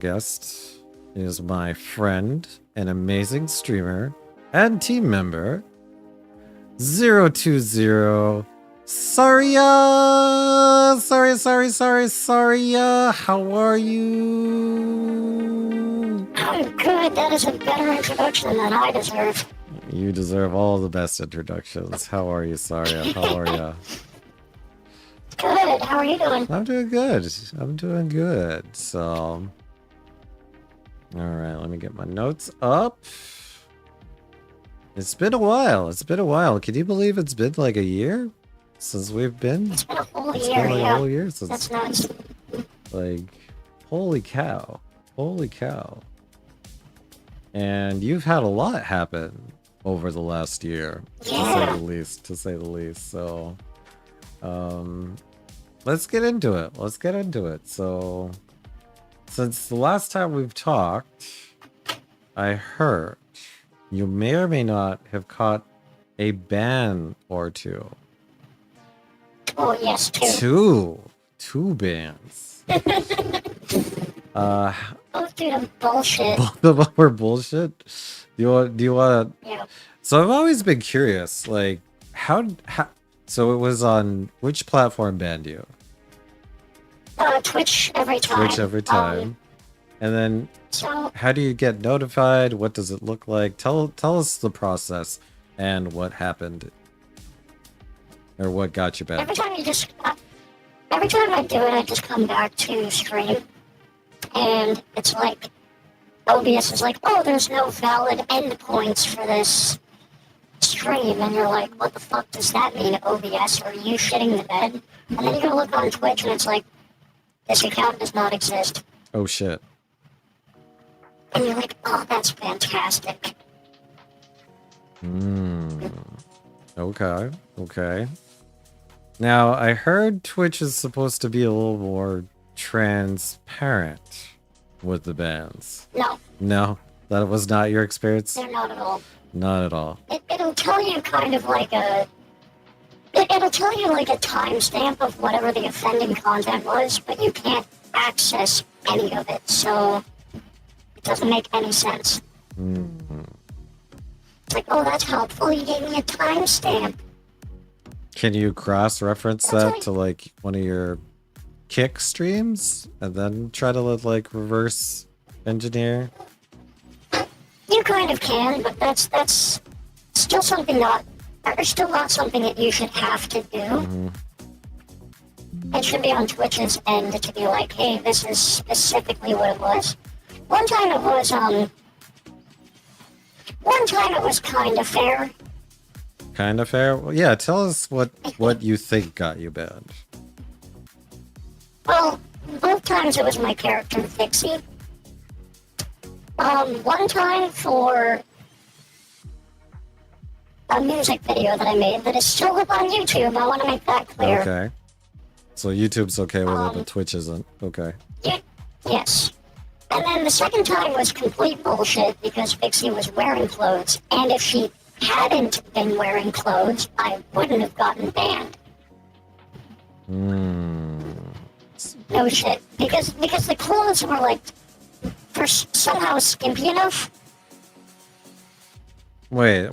guest is my friend, an amazing streamer and team member, 020 Saria. Saria. How are you? I'm good. That is a better introduction than I deserve. You deserve all the best introductions. How are you, Saria? How are you? Good. How are you doing? I'm doing good. So, all right, let me get my notes up. It's been a while. Can you believe it's been like a year since we've been? It's been a whole It's year. been like Yeah. a whole year since. That's nice. Like, holy cow. And you've had a lot happen over the last year, to say the least. So, let's get into it. So, since the last time we've talked, I heard you may or may not have caught a ban or two. Oh, yes, two. Two bans. Both due to bullshit. Both of them were bullshit. Do you want to? Yeah. So I've always been curious, like how. So it was on which platform banned you? Twitch every time. And then So how do you get notified? What does it look like? Tell us the process and what happened, or what got you banned. every time I do it, I just come back to stream, and it's like OBS is like, oh, there's no valid endpoints for this stream, and you're like, what the fuck does that mean, OBS? Are you shitting the bed? And then you go look on Twitch, and it's like, this account does not exist. Oh shit. And you're like, oh, that's fantastic. Okay. Now, I heard Twitch is supposed to be a little more transparent with the bans. No, that was not your experience? They're not at all. Not at all. It'll tell you kind of like it'll tell you like a timestamp of whatever the offending content was, but you can't access any of it, so it doesn't make any sense. It's like, oh, that's helpful. You gave me a timestamp. Can you cross-reference that to like one of your kick streams and then try to like reverse engineer? You kind of can, but that's still something not something that you should have to do. It should be on Twitch's end to be like, hey, this is specifically what it was. One time it was kind of fair. Kind of fair? Well, yeah, tell us what you think got you banned. Well, both times it was my character, Vixie. One time for a music video that I made that is still up on YouTube. I want to make that clear. Okay. So YouTube's okay with it, but Twitch isn't. Okay. Yes. And then the second time was complete bullshit because Vixie was wearing clothes, and if she hadn't been wearing clothes, I wouldn't have gotten banned. No shit. Because the clothes were like somehow skimpy enough. Wait.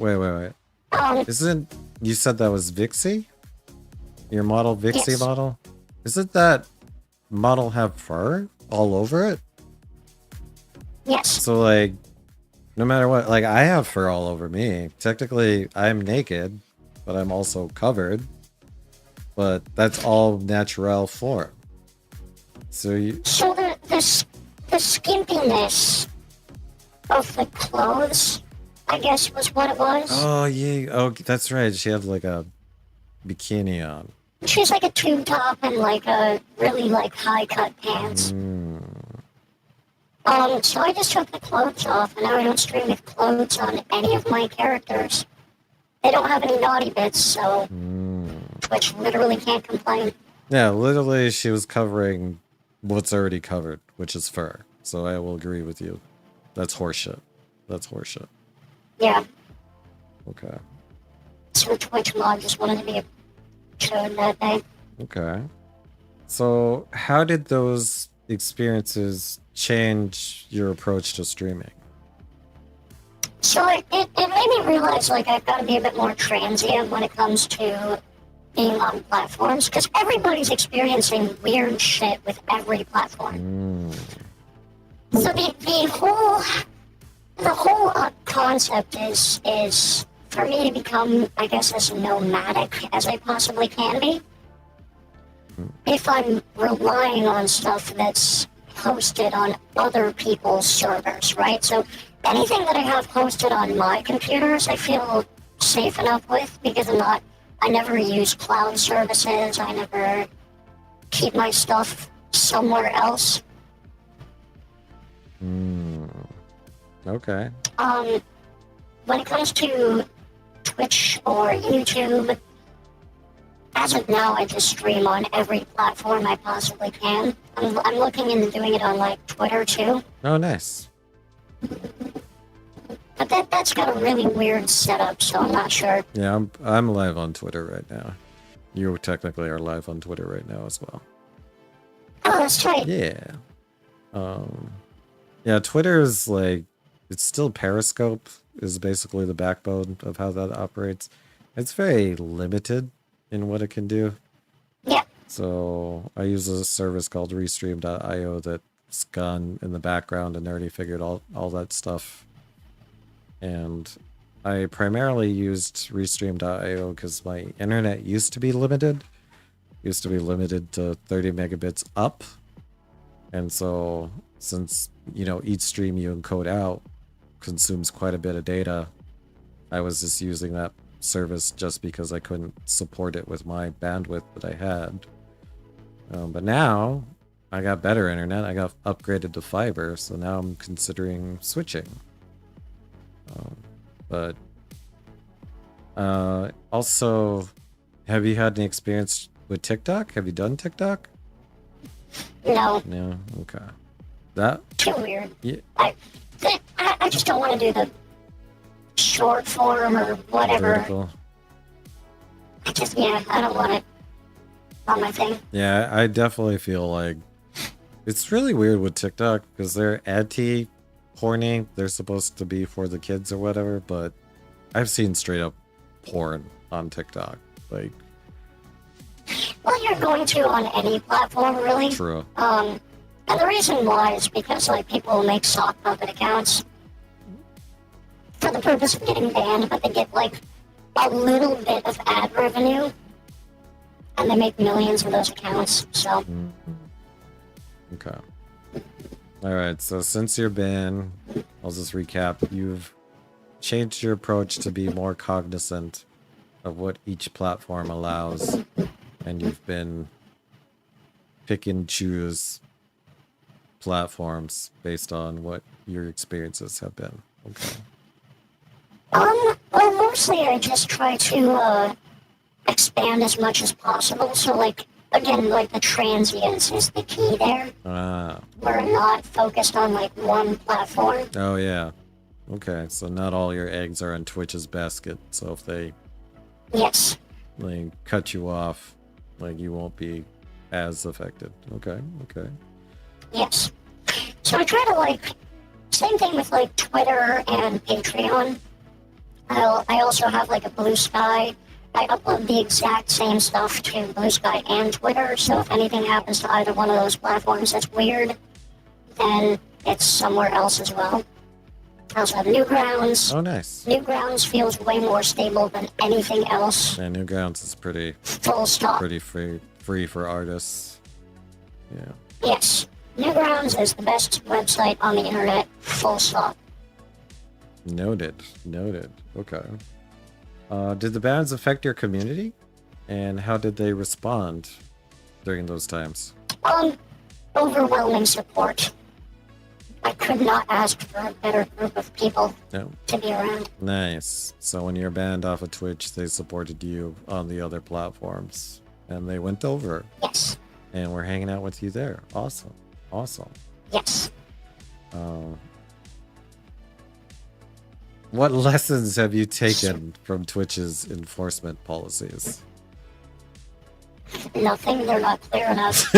Isn't you said that was Vixie? Your model Vixie Yes. model? Isn't that model have fur all over it? Yes. So like no matter what, like I have fur all over me. Technically I'm naked, but I'm also covered. But that's all natural form. So the skimpiness of the clothes, I guess, was what it was. Oh yeah. Oh, that's right. She had like a bikini on. She was like a tube top and like a really like high cut pants. So I just took the clothes off, and now I don't stream with clothes on any of my characters. They don't have any naughty bits, so Twitch literally can't complain. Yeah, literally she was covering what's already covered, which is fur. So I will agree with you. That's horseshit. Yeah. Okay. So Twitch mod just wanted to be showed that day. Okay. So how did those experiences change your approach to streaming? So it made me realize like I've got to be a bit more transient when it comes to being on platforms because everybody's experiencing weird shit with every platform. So the whole concept is for me to become, I guess, as nomadic as I possibly can be. If I'm relying on stuff that's hosted on other people's servers, right? So anything that I have hosted on my computers, I feel safe enough with because I never use cloud services. I never keep my stuff somewhere else. Okay. When it comes to Twitch or YouTube, as of now, I just stream on every platform I possibly can. I'm looking into doing it on like Twitter too. Oh, nice. But that's got a really weird setup, so I'm not sure. Yeah, I'm live on Twitter right now. You technically are live on Twitter right now as well. Oh, that's right. Yeah. Yeah, Twitter is like, it's still Periscope is basically the backbone of how that operates. It's very limited in what it can do. Yeah. So I use a service called Restream.io that's gone in the background and already figured all that stuff. And I primarily used Restream.io because my internet used to be limited. Used to be limited to 30 megabits up. And so since, each stream you encode out consumes quite a bit of data, I was just using that service just because I couldn't support it with my bandwidth that I had. But now I got better internet. I got upgraded to fiber, so now I'm considering switching. But also, have you had any experience with TikTok? Have you done TikTok? No. No? Okay. That? Too weird. Yeah. I just don't want to do the short form or whatever. Vertical. I don't want it on my thing. Yeah, I definitely feel like it's really weird with TikTok because they're anti-porny. They're supposed to be for the kids or whatever, but I've seen straight up porn on TikTok. Like, well, you're going to on any platform, really. true. And the reason why is because like people make sock puppet accounts for the purpose of getting banned, but they get like a little bit of ad revenue, and they make millions of those accounts. So. Okay. All right. So since you're banned, I'll just recap. You've changed your approach to be more cognizant of what each platform allows, and you've been pick and choose platforms based on what your experiences have been. Okay. Well, mostly I just try to expand as much as possible. So, like, again, like the transience is the key there. We're not focused on like one platform. Oh yeah. Okay, so not all your eggs are in Twitch's basket. So if they Yes. like cut you off, like you won't be as affected. Okay. Yes. So I try to like, same thing with like Twitter and Patreon. I also have like a Blue Sky. I upload the exact same stuff to Blue Sky and Twitter, so if anything happens to either one of those platforms that's weird, then it's somewhere else as well. I also have Newgrounds. Oh, nice. Newgrounds feels way more stable than anything else. Yeah, Newgrounds is pretty Full stop. pretty free for artists. Yeah. Yes. Newgrounds is the best website on the internet. Full stop. Noted. Okay. Did the bans affect your community? And how did they respond during those times? Overwhelming support. I could not ask for a better group of people No. to be around. Nice. So when you're banned off of Twitch, they supported you on the other platforms. And they went over. Yes. And we're hanging out with you there. Awesome. Yes. What lessons have you taken from Twitch's enforcement policies? Nothing. They're not clear enough.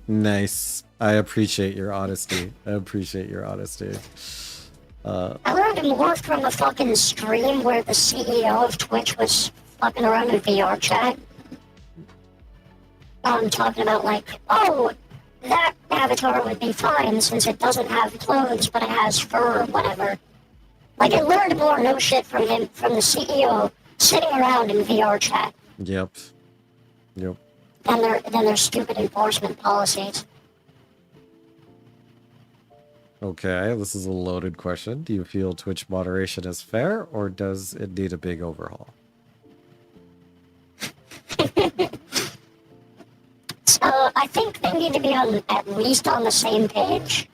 Nice. I appreciate your honesty. I appreciate your honesty. I learned more from a fucking stream where the CEO of Twitch was fucking around in VR chat. Talking about like, oh, that avatar would be fine since it doesn't have clothes but it has fur or whatever. Like, I learned more no shit from him, from the CEO sitting around in VR chat Yep. Yep. than their stupid enforcement policies. Okay, this is a loaded question. Do you feel Twitch moderation is fair, or does it need a big overhaul? So I think they need to be on at least on the same page,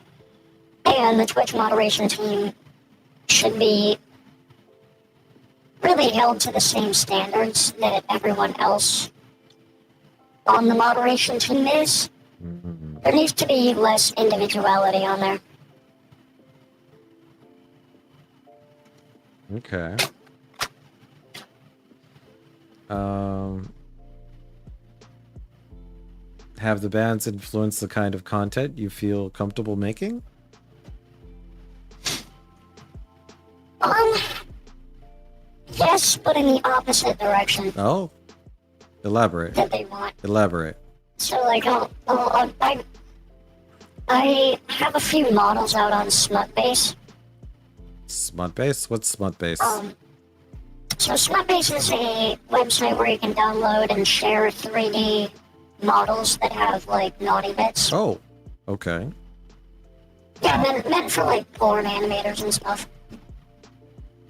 and the Twitch moderation team should be really held to the same standards that everyone else on the moderation team is. Mm-hmm. There needs to be less individuality on there. Okay. Have the bans influenced the kind of content you feel comfortable making? Yes, but in the opposite direction Oh, elaborate. that they want. Elaborate. So, like, I have a few models out on Smutbase. Smutbase? What's Smutbase? So Smutbase is a website where you can download and share 3D models that have, like, naughty bits. Oh, okay. Yeah, meant for, like, porn animators and stuff.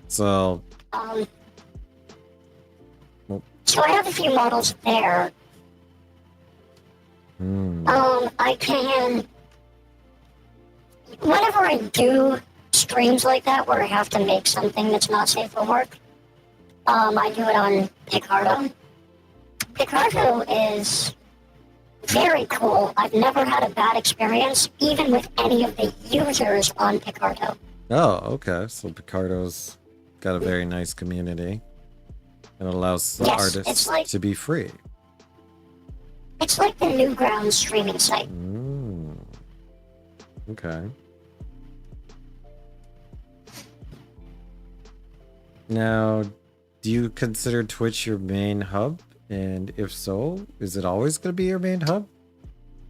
So, So I have a few models there. I can... Whenever I do streams like that where I have to make something that's not safe for work, I do it on Picardo. Picardo is very cool. I've never had a bad experience, even with any of the users on Picardo. oh, okay. So Picardo's got a very nice community and allows the Yes, artists it's like- to be free. It's like the Newgrounds streaming site. Okay. Now, do you consider Twitch your main hub? And if so, is it always going to be your main hub?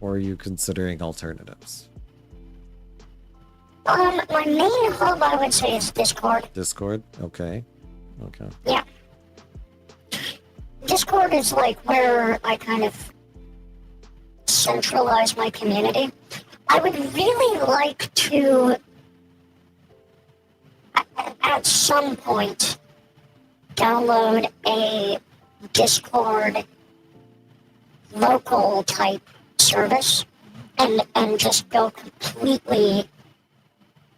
Or are you considering alternatives? My main hub, I would say, is Discord. Discord? Okay. Okay. Yeah. Discord is like where I kind of centralize my community. I would really like to, at some point, download a Discord local type service and just go completely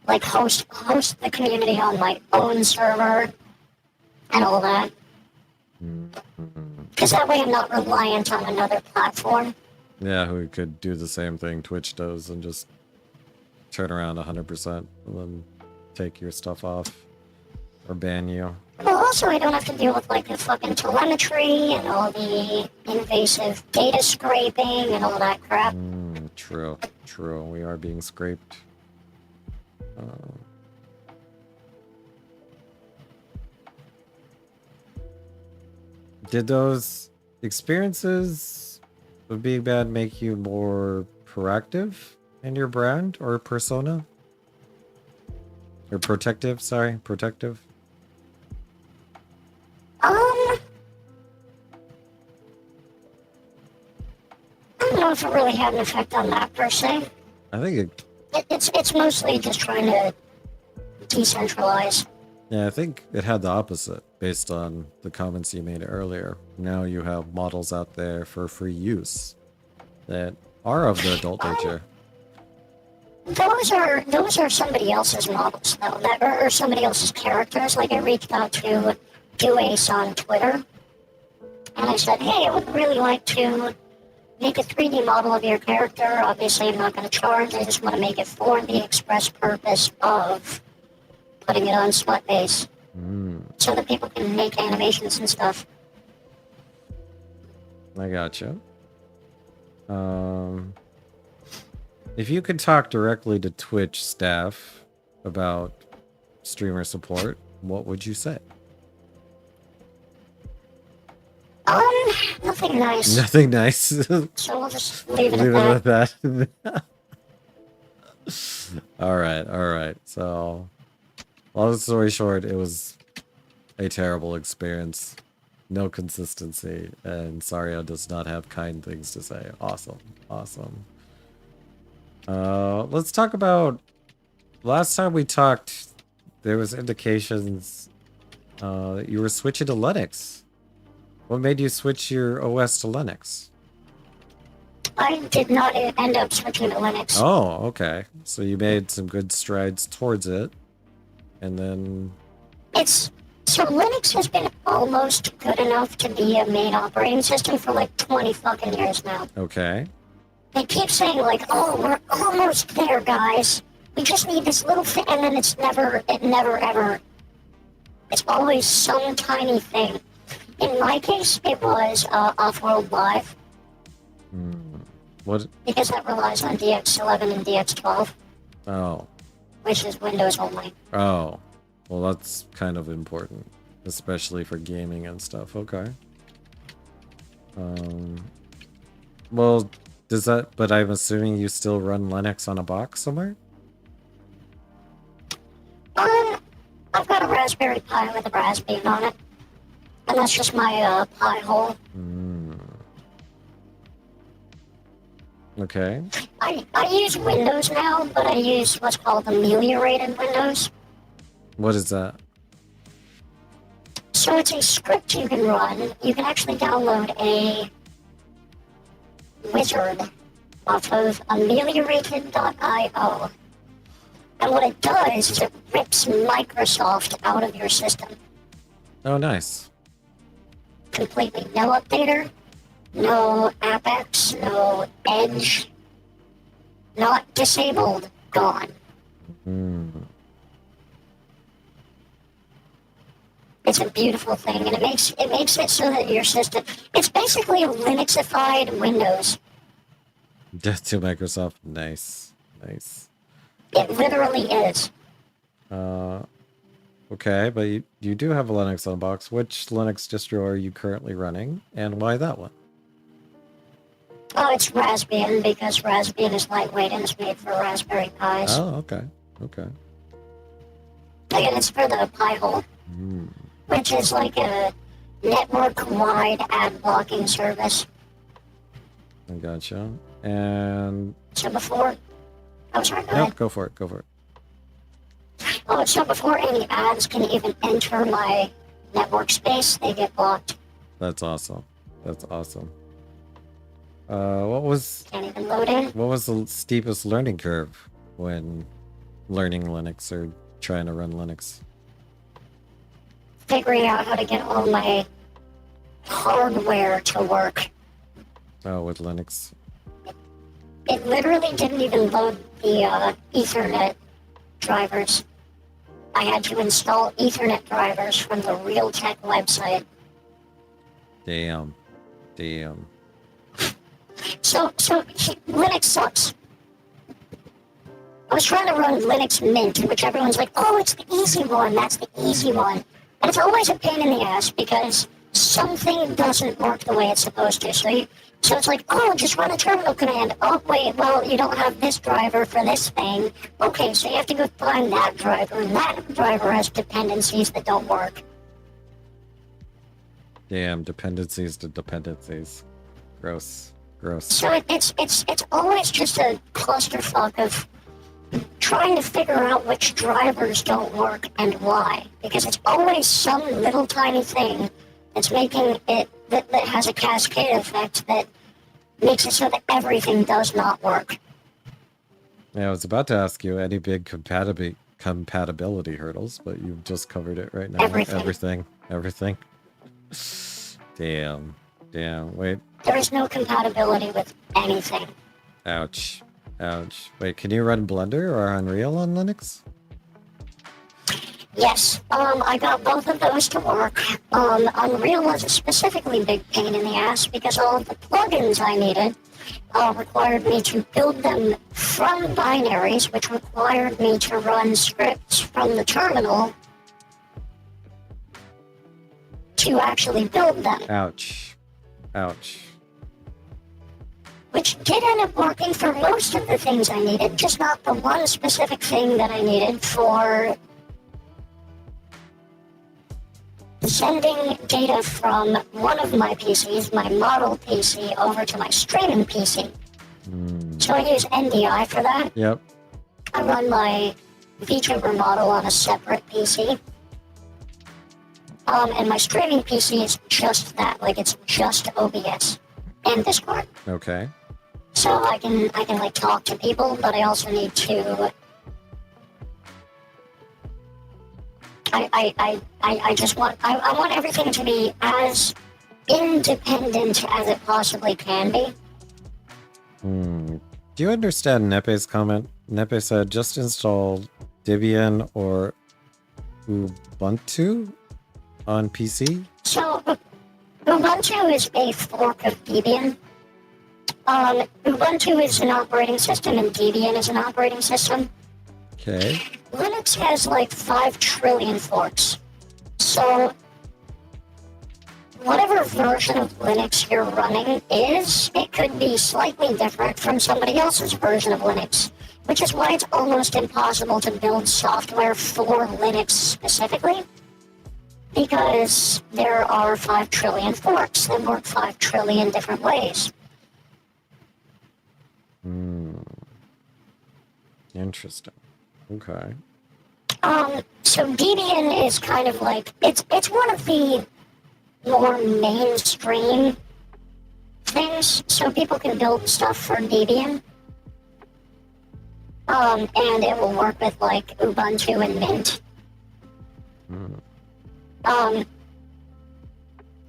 like host the community on my own server and all that. Because that way I'm not reliant on another platform. Yeah, who could do the same thing Twitch does and just turn around 100% and then take your stuff off or ban you. Well, also I don't have to deal with like the fucking telemetry and all the invasive data scraping and all that crap. True, true. We are being scraped. Did those experiences of being bad make you more proactive in your brand or persona? Or protective, sorry, protective? I don't know if it really had an effect on that per se. I think It's mostly just trying to decentralize. yeah, I think it had the opposite based on the comments you made earlier. Now you have models out there for free use that are of the adult nature. Those are somebody else's models though, or somebody else's characters. Like I reached out to Duace on Twitter, and I said, "Hey, I would really like to make a 3D model of your character. Obviously, I'm not going to charge. I just want to make it for the express purpose of putting it on Smutbase, so that people can make animations and stuff." I gotcha. If you could talk directly to Twitch staff about streamer support, what would you say? Nothing nice. Nothing nice. So we'll just leave it Leave at it that. at that. All right. So, long story short, it was a terrible experience. No consistency, and SARIA does not have kind things to say. Awesome. Let's talk about last time we talked. There was indications that you were switching to Linux. What made you switch your OS to Linux? I did not end up switching to Linux. Oh, okay. So you made some good strides towards it, and then So Linux has been almost good enough to be a main operating system for like 20 fucking years now. okay. They keep saying like, oh, we're almost there, guys. We just need this little thing, and then it's never ever. It's always some tiny thing. In my case, it was Off-World Live. What? Because that relies on DX11 and DX12. Oh. Which is Windows only. Oh. Well, that's kind of important, especially for gaming and stuff. Okay. Well, does that? But I'm assuming you still run Linux on a box somewhere. I've got a Raspberry Pi with a Raspbian on it, and that's just my Pi hole. Okay. I use Windows now, but I use what's called ameliorated Windows. What is that? So it's a script you can run. You can actually download a wizard off of ameliorated.io. And what it does is it rips Microsoft out of your system. Oh, nice. Completely. No updater, no Apex, no Edge, not disabled, gone. It's a beautiful thing, and it makes it so that your system, it's basically a Linuxified Windows. Death to Microsoft. Nice. It literally is. Okay, but you do have a Linux on a box. Which Linux distro are you currently running, and why that one? Oh, it's Raspbian, because Raspbian is lightweight and it's made for Raspberry Pis. Oh, okay. Again, it's for the Pi hole, which is like a network-wide ad blocking service. I gotcha. And So before... Oh, sorry, go nope, ahead. go for it. Oh, so before any ads can even enter my network space, they get blocked. That's awesome. What was Can't even load in. What was the steepest learning curve when learning Linux or trying to run Linux? Figuring out how to get all my hardware to work. Oh, with Linux. It literally didn't even load the Ethernet drivers. I had to install Ethernet drivers from the Realtek website. Damn. So Linux sucks. I was trying to run Linux Mint, which everyone's like, oh, it's the easy one, that's the easy one. And it's always a pain in the ass because something doesn't work the way it's supposed to. So it's like, oh, just run a terminal command. Oh, wait, well, you don't have this driver for this thing. Okay, so you have to go find that driver, and that driver has dependencies that don't work. Damn, dependencies to dependencies. Gross. So it's always just a clusterfuck of trying to figure out which drivers don't work and why. Because it's always some little tiny thing that's making it, that has a cascade effect that makes it so that everything does not work. Yeah, I was about to ask you any big compatibility hurdles, but you've just covered it right now. Everything. Damn. Wait. There is no compatibility with anything. Ouch. Wait, can you run Blender or Unreal on Linux? Yes, I got both of those to work. Unreal was a specifically big pain in the ass because all of the plugins I needed required me to build them from binaries, which required me to run scripts from the terminal to actually build them. Ouch. Ouch. Which did end up working for most of the things I needed, just not the one specific thing that I needed for sending data from one of my PCs, my model PC, over to my streaming PC. So I use NDI for that. Yep. I run my VTuber model on a separate PC. And my streaming PC is just that, like it's just OBS and Discord. Okay. So I can like talk to people, but I also need to. I just want I want everything to be as independent as it possibly can be. Do you understand Nepe's comment? Nepe said just install Debian or Ubuntu on PC. So Ubuntu is a fork of Debian. Ubuntu is an operating system and Debian is an operating system. Okay. Linux has like 5 trillion forks. So whatever version of Linux you're running is, it could be slightly different from somebody else's version of Linux, which is why it's almost impossible to build software for Linux specifically, because there are 5 trillion forks that work 5 trillion different ways. Interesting. Okay. So Debian is kind of like, it's one of the more mainstream things, so people can build stuff for Debian. And it will work with like Ubuntu and Mint.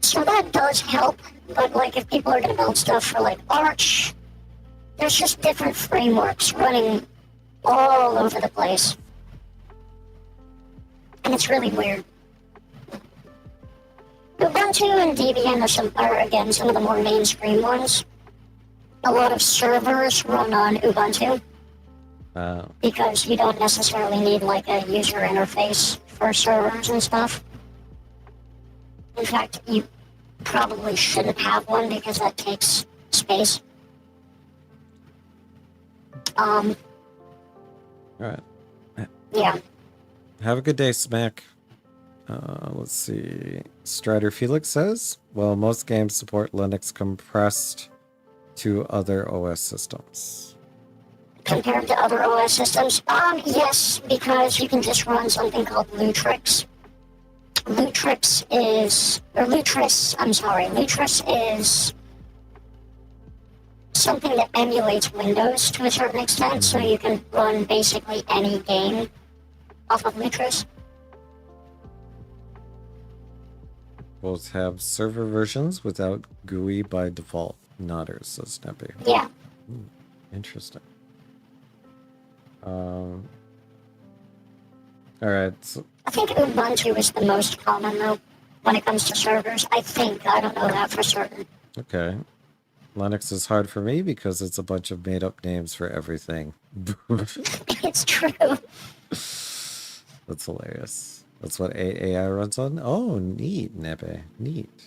So that does help, but like if people are going to build stuff for like Arch, there's just different frameworks running all over the place. And it's really weird. Ubuntu and Debian are again some of the more mainstream ones. A lot of servers run on Ubuntu because you don't necessarily need like a user interface for servers and stuff. In fact, you probably shouldn't have one because that takes space. All right. Yeah. Have a good day, Smack. Let's see. Strider Felix says, well, most games support Linux compressed to other OS systems. Compared to other OS systems? Yes, because you can just run something called Lutris. Lutris is something that emulates Windows to a certain extent, so you can run basically any game off of Lutris. Both have server versions without GUI by default. Nodders, says Neppy. Yeah. Interesting. All right. So, I think Ubuntu is the most common, though, when it comes to servers. I think. I don't know that for certain. okay. Linux is hard for me because it's a bunch of made-up names for everything. It's true. That's hilarious. That's what AI runs on? Oh, neat, Nepe. Neat.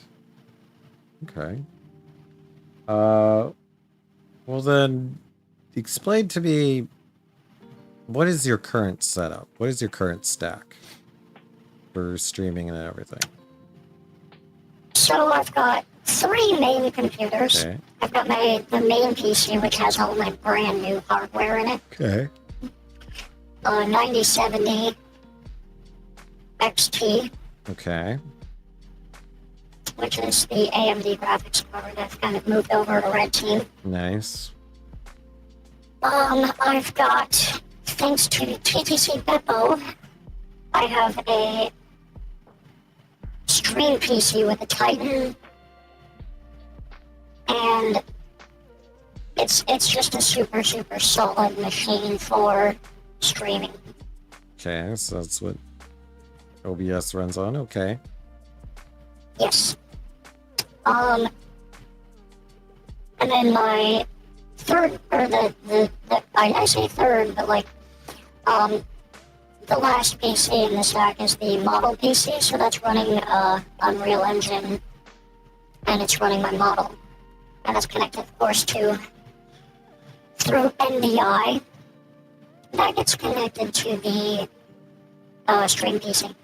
Okay. Well then, explain to me, what is your current setup? What is your current stack for streaming and everything? So I've got 3 main computers. Okay. I've got the main PC, which has all my brand new hardware in it. Okay. 9070 XT, Okay. which is the AMD graphics card. I've kind of moved over to Red Team. Nice. I've got, thanks to TTC Beppo, I have a stream PC with a Titan, and it's just a super solid machine for streaming. Okay, so that's what OBS runs on. Okay. Yes. And then my third, or I say third, but like, the last PC in the stack is the model PC, so that's running Unreal Engine, and it's running my model. And that's connected, of course, through NDI. That gets connected to the stream PC.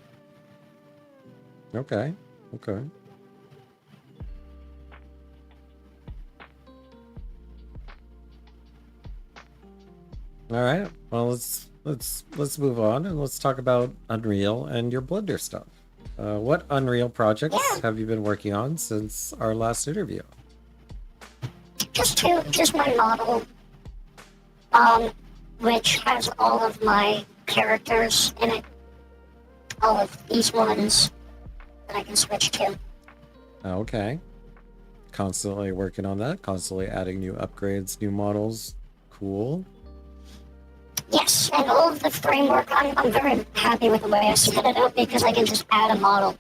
Okay. Okay. All right. Well, let's move on and let's talk about Unreal and your Blender stuff. What Unreal projects have you been working on since our last interview? Just my model, which has all of my characters in it. All of these ones that I can switch to. Okay. Constantly working on that, constantly adding new upgrades, new models. Cool. Yes, and all of the framework, I'm very happy with the way I set it up because I can just add a model.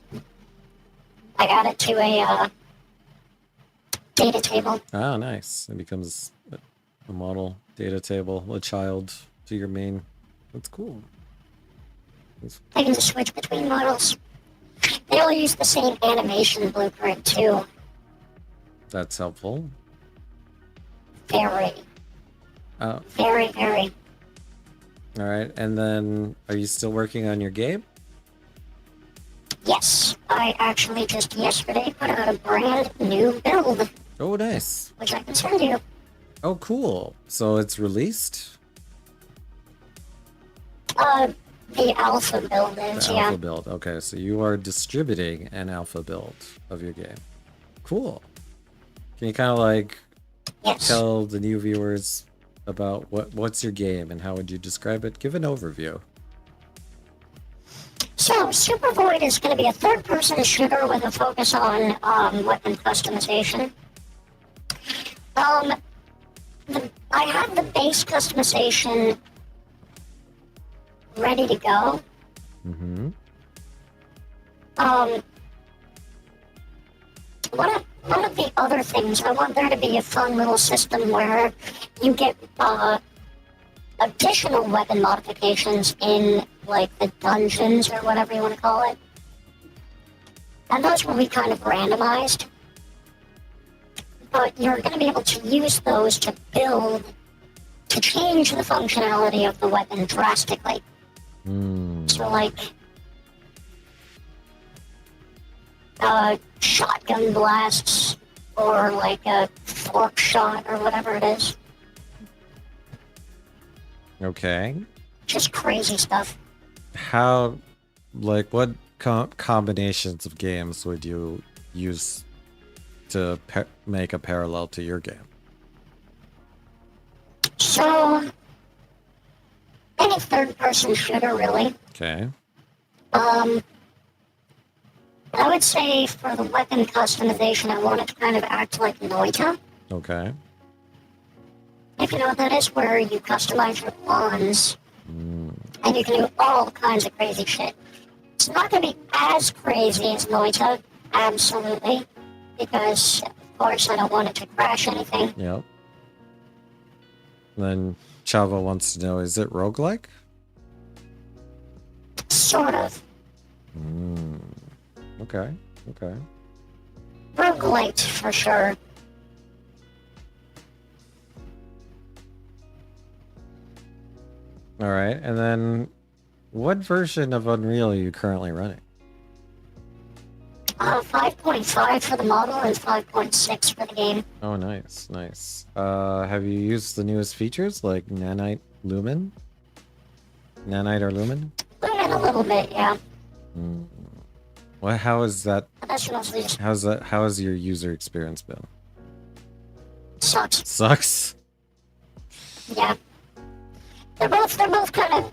I add it to a data table. Ah, nice. It becomes a model, data table, a child to your main. That's cool. I can just switch between models. They all use the same animation blueprint too. That's helpful. Very. Oh. Very, very. All right, and then are you still working on your game? Yes, I actually just yesterday put out a brand new build. Oh, nice. Which I can send you. Oh, cool. So it's released? The alpha build is, the alpha build. Okay, so you are distributing an alpha build of your game. Cool. Can you kind of like tell the new viewers about what's your game and how would you describe it? Give an overview. So, Super Void is going to be a third-person shooter with a focus on weapon customization. I have the base customization ready to go. Mm-hmm. One of the other things, I want there to be a fun little system where you get additional weapon modifications in, like, the dungeons or whatever you want to call it. And those will be kind of randomized. But you're going to be able to use those to to change the functionality of the weapon drastically. So, like, shotgun blasts, or like a fork shot, or whatever it is. Okay. Just crazy stuff. How, like, what combinations of games would you use to make a parallel to your game? So, any third-person shooter, really. Okay. I would say for the weapon customization, I want it to kind of act like Noita. Okay. If you know what that is, where you customize your wands, and you can do all kinds of crazy shit. It's not going to be as crazy as Noita, absolutely, because, of course, I don't want it to crash anything. Yep. Then Chava wants to know, is it roguelike? Sort of. Okay, okay. Roguelite, for sure. All right, and then what version of Unreal are you currently running? 5.5 for the model and 5.6 for the game. Oh, nice, nice. Have you used the newest features like Nanite Lumen? Nanite or Lumen? Lumen a little bit, yeah. Well, how is that? That's mostly just How has your user experience been? sucks. Sucks? Yeah. They're both kind of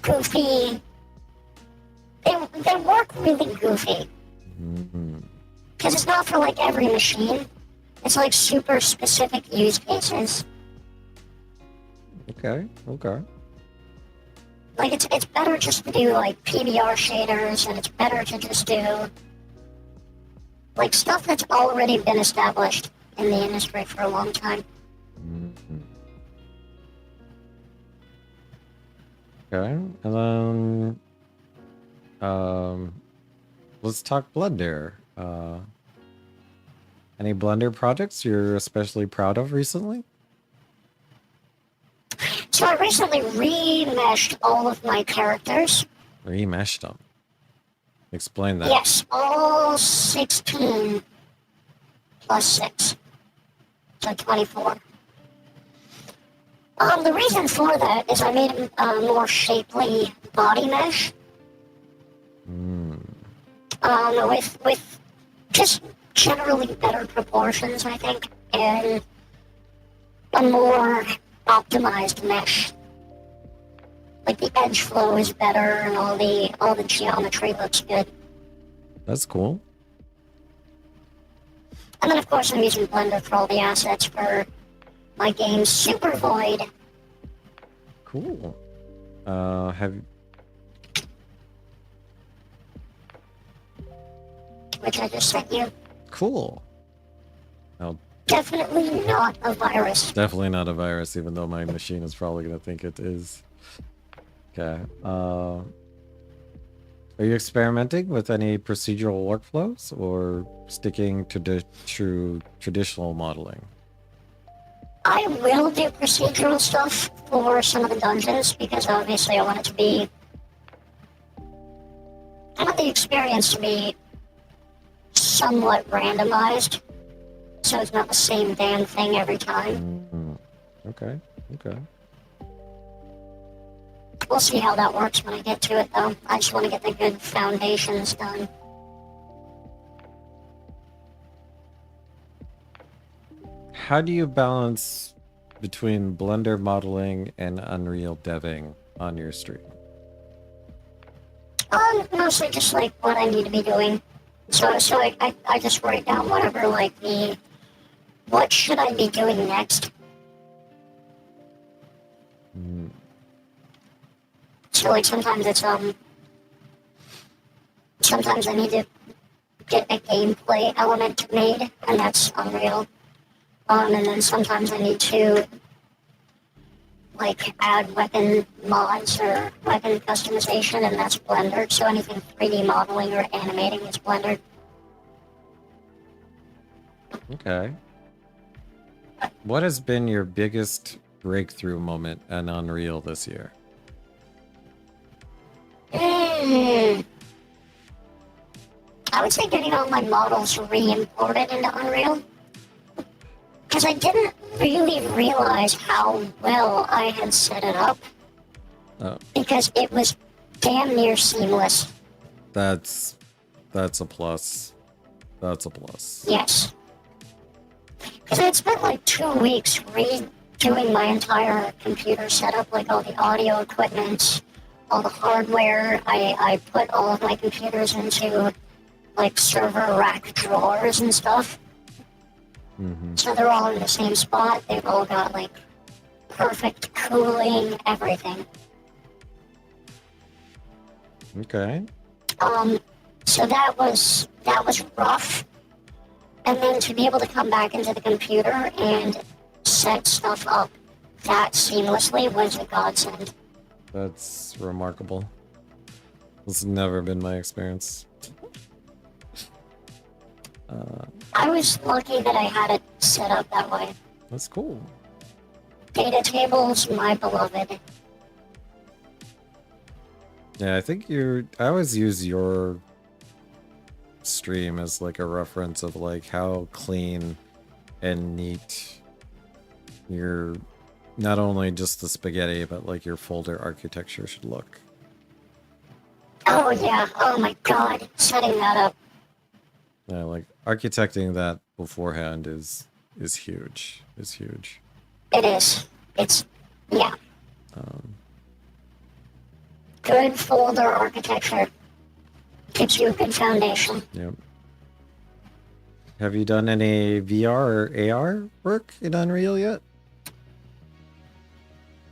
goofy. They work really goofy. Because it's not for, like, every machine. It's, like, super specific use cases. Okay, okay. Like it's better just to do like PBR shaders, and it's better to just do like stuff that's already been established in the industry for a long time. Mhm. Okay, and then let's talk Blender. Any Blender projects you're especially proud of recently? So I recently remeshed all of my characters. Remeshed them. Explain that. Yes, all 16 plus 6. So 24. The reason for that is I made a more shapely body mesh. Mm. With just generally better proportions, I think, and a more optimized mesh. Like the edge flow is better, and all the geometry looks good. That's cool. And then of course I'm using Blender for all the assets for my game Super Void. Cool. Which I just sent you. Cool. I'll Definitely not a virus. definitely not a virus, even though my machine is probably gonna think it is. Okay. Are you experimenting with any procedural workflows or sticking to the true traditional modeling? I will do procedural stuff for some of the dungeons because obviously I want it to be. I want the experience to be somewhat randomized, so it's not the same damn thing every time. Mm, okay. Okay. We'll see how that works when I get to it, though. I just want to get the good foundations done. How do you balance between Blender modeling and Unreal deving on your stream? Mostly just like what I need to be doing. So I just write down whatever, like what should I be doing next? Mm, So like sometimes it's sometimes I need to get a gameplay element made, and that's Unreal. And then sometimes I need to like add weapon mods or weapon customization, and that's Blender. So anything 3D modeling or animating is Blender. okay. What has been your biggest breakthrough moment in Unreal this year? I would say getting all my models re-imported into Unreal. Because I didn't really realize how well I had set it up. Oh, Because it was damn near seamless. that's a plus. That's a plus. Yes. Because I'd spent like 2 weeks redoing my entire computer setup, like all the audio equipment, all the hardware. I put all of my computers into like server rack drawers and stuff. Mm-hmm. So they're all in the same spot. They've all got like perfect cooling, everything. Okay. So that was rough. And then to be able to come back into the computer and set stuff up that seamlessly was a godsend. That's remarkable. This has never been my experience. I was lucky that I had it set up that way. That's cool. Data tables, my beloved. Yeah, I think I always use your stream as like a reference of like how clean and neat your, not only just the spaghetti, but like your folder architecture should look. Oh yeah, oh my god, setting that up. Yeah, like architecting that beforehand is huge. Is huge. It is. It's, yeah. Um, Good folder architecture gives you a good foundation. yep. Have you done any VR or AR work in Unreal yet?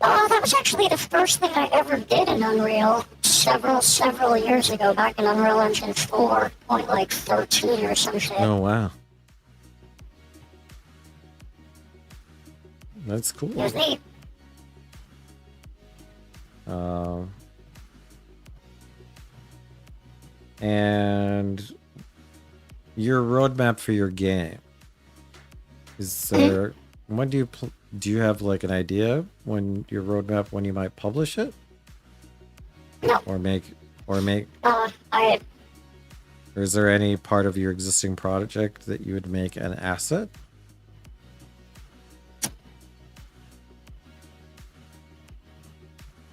Oh, that was actually the first thing I ever did in Unreal several years ago, back in Unreal Engine 4.13 or some shit. Oh, wow. That's It cool. was neat. And your roadmap for your game is there? When do you have like an idea when your roadmap when you might publish it? No. Or make Or is there any part of your existing project that you would make an asset?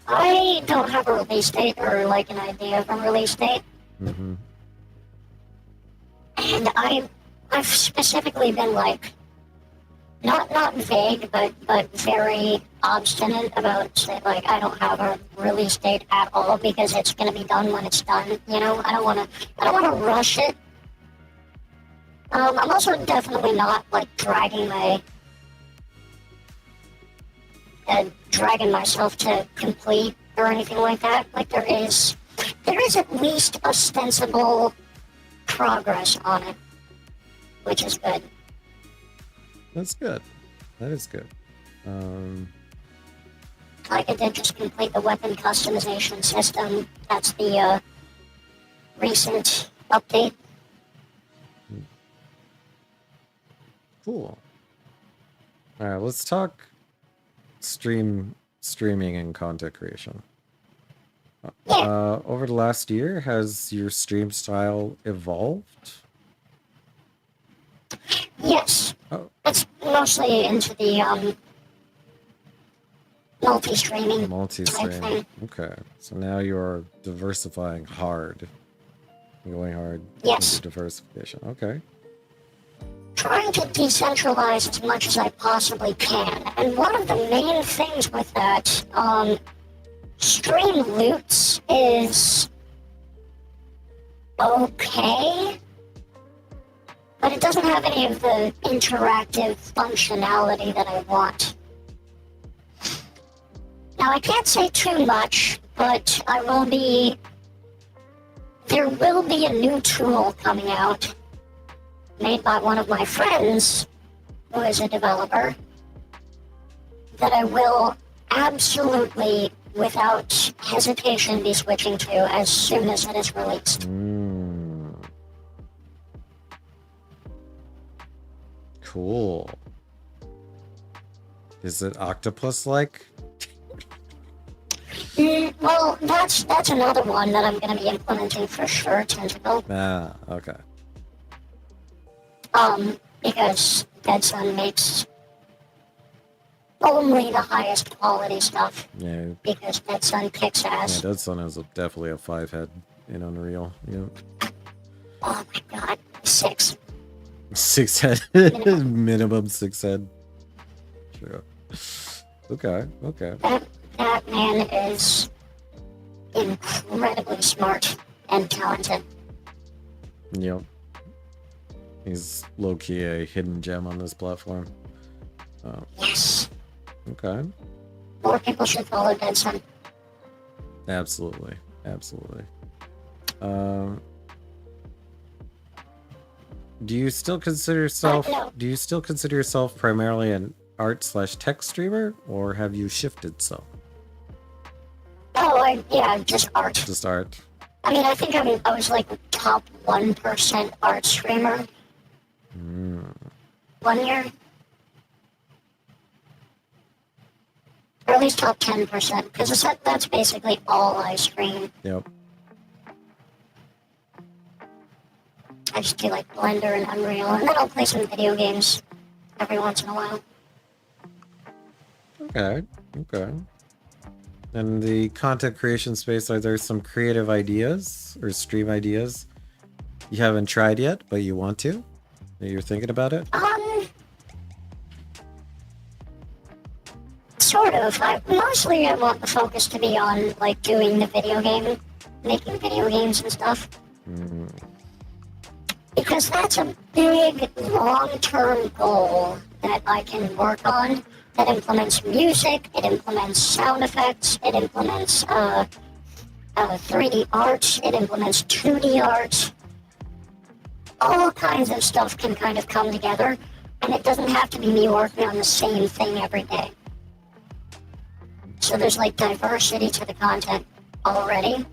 I don't have a release date or like an idea of a release date. Mm-hmm. And I've specifically been like not vague but very obstinate about say, like I don't have a release date at all because it's gonna be done when it's done, you know? I don't wanna rush it. I'm also definitely not like dragging myself to complete or anything like that. Like there is at least ostensible progress on it, which is good. That's good. That is good. Like I did just complete the weapon customization system. That's the recent update. Cool. All right, let's talk streaming and content creation. Yeah. Over the last year, has your stream style evolved? Yes. Oh, It's mostly into the multi-streaming type multi-stream. thing. Okay, so now you're diversifying hard. You're going hard Yes. into diversification. Okay. Trying to decentralize as much as I possibly can. And one of the main things with that, stream loots is okay, but it doesn't have any of the interactive functionality that I want. Now, I can't say too much, but there will be a new tool coming out made by one of my friends who is a developer that I will absolutely, without hesitation, be switching to as soon as it is released. Cool. Is it octopus-like? Well, that's another one that I'm going to be implementing for sure, Tentacle. Ah, okay. Because Dead Sun makes only the highest quality stuff. Yeah. Because Dead Sun kicks ass. Yeah, Dead Sun is definitely a 5-head in Unreal. Yep. Oh my god, 6. 6-head. Minimum 6-head. Sure. Okay, okay. That man is incredibly smart and talented. Yep. He's low-key a hidden gem on this platform. Yes. Okay. More people should follow Dead Sun. Absolutely. Absolutely. Do you still consider yourself No. do you still consider yourself primarily an art/tech streamer, or have you shifted some? Oh, just art. Just art. I mean, I think I was like top 1% art streamer. 1 year. Or at least top 10%, because that's basically all I stream. Yep. I just do like Blender and Unreal, and then I'll play some video games every once in a while. Okay. Okay. In the content creation space, are there some creative ideas or stream ideas you haven't tried yet, but you want to? That you're thinking about it? Sort of. Mostly I want the focus to be on like doing the video game, making video games and stuff. Because that's a big, long-term goal that I can work on It implements music, it implements sound effects, it implements 3D art, it implements 2D art. All kinds of stuff can kind of come together, and it doesn't have to be me working on the same thing every day. So there's like diversity to the content already.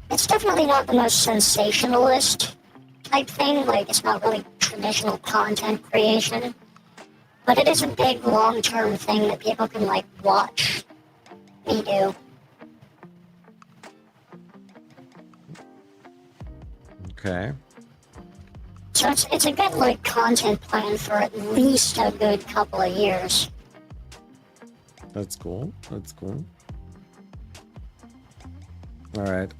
It's definitely not the most sensationalist type thing. Like, it's not really traditional content creation. But it is a big, long-term thing that people can, like, watch me do. Okay. So it's a good, like, content plan for at least a good couple of years. That's cool. That's cool. All right.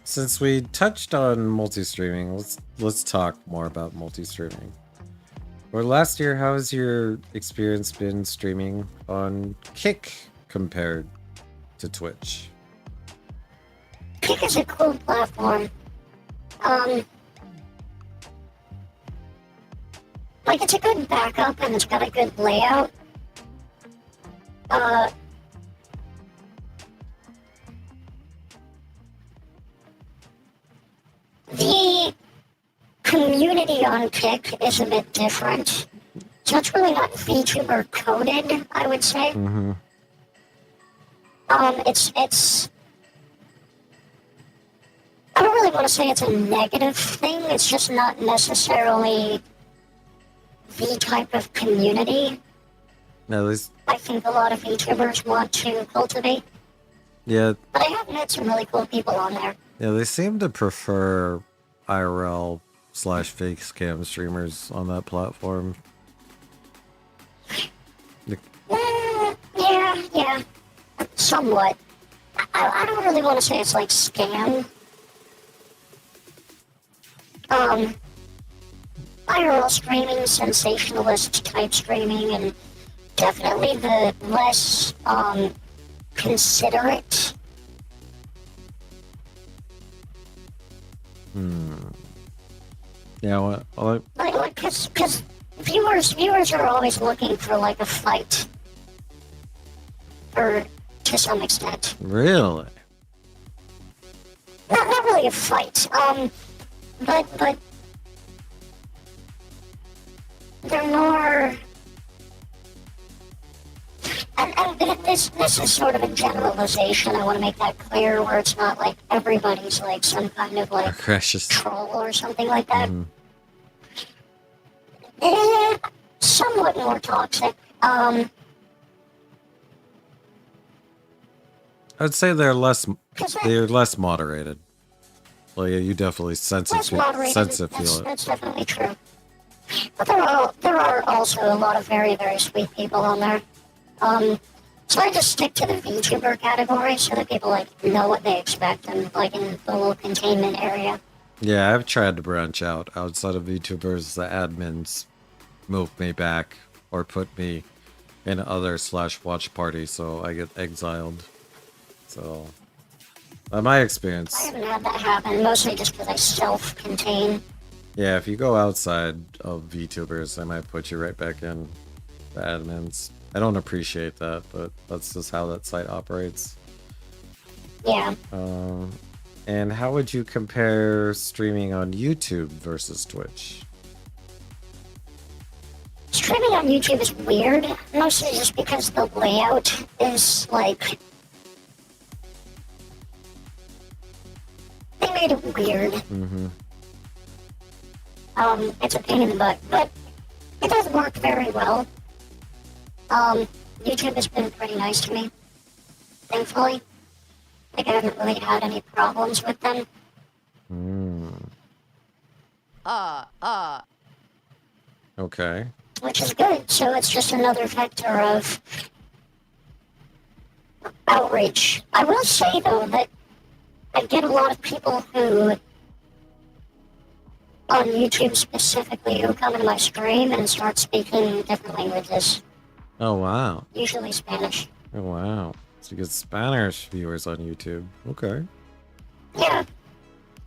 Since we touched on multi-streaming, let's talk more about multi-streaming. Or last year, how has your experience been streaming on Kick compared to Twitch? Kick is a cool platform. Like, it's a good backup and it's got a good layout. The community on Kick is a bit different. So it's really not VTuber coded, I would say. Mm-hmm. It's I don't really want to say it's a negative thing. It's just not necessarily the type of community At least, I think a lot of VTubers want to cultivate. yeah, But I have met some really cool people on there. yeah, they seem to prefer IRL/fake scam streamers on that platform. Yeah, somewhat. I don't really want to say it's like scam. IRL streaming, sensationalist type streaming, and definitely the less considerate. Yeah, well, Like, because viewers are always looking for like a fight, or to some extent. really? Not really a fight. But they're more. And this is sort of a generalization. I want to make that clear, where it's not like everybody's like some kind of like Precious. troll or something like that. Somewhat more toxic. I'd say they're less moderated. Well, yeah, you definitely sense Less it, moderated. feel it. That's definitely true. But there are also a lot of very, very sweet people on there. So I just stick to the VTuber category so that people like know what they expect and like in the little containment area. Yeah, I've tried to branch out outside of VTubers. The admins move me back or put me in other/watch party, so I get exiled. So, my I experience, haven't had that happen, mostly just because I self-contain. yeah, if you go outside of VTubers, I might put you right back in the admins. I don't appreciate that, but that's just how that site operates. Yeah. And how would you compare streaming on YouTube versus Twitch? Streaming on YouTube is weird, mostly just because the layout is like... They made it weird. Mm-hmm. It's a pain in the butt, but it does work very well. YouTube has been pretty nice to me, thankfully. Like, I haven't really had any problems with them. Okay. Which is good, so it's just another vector of outreach. I will say, though, that I get a lot of people who, on YouTube specifically, who come into my stream and start speaking different languages. Oh, wow. Usually Spanish. Oh, wow. So you get Spanish viewers on YouTube. Okay. Yeah.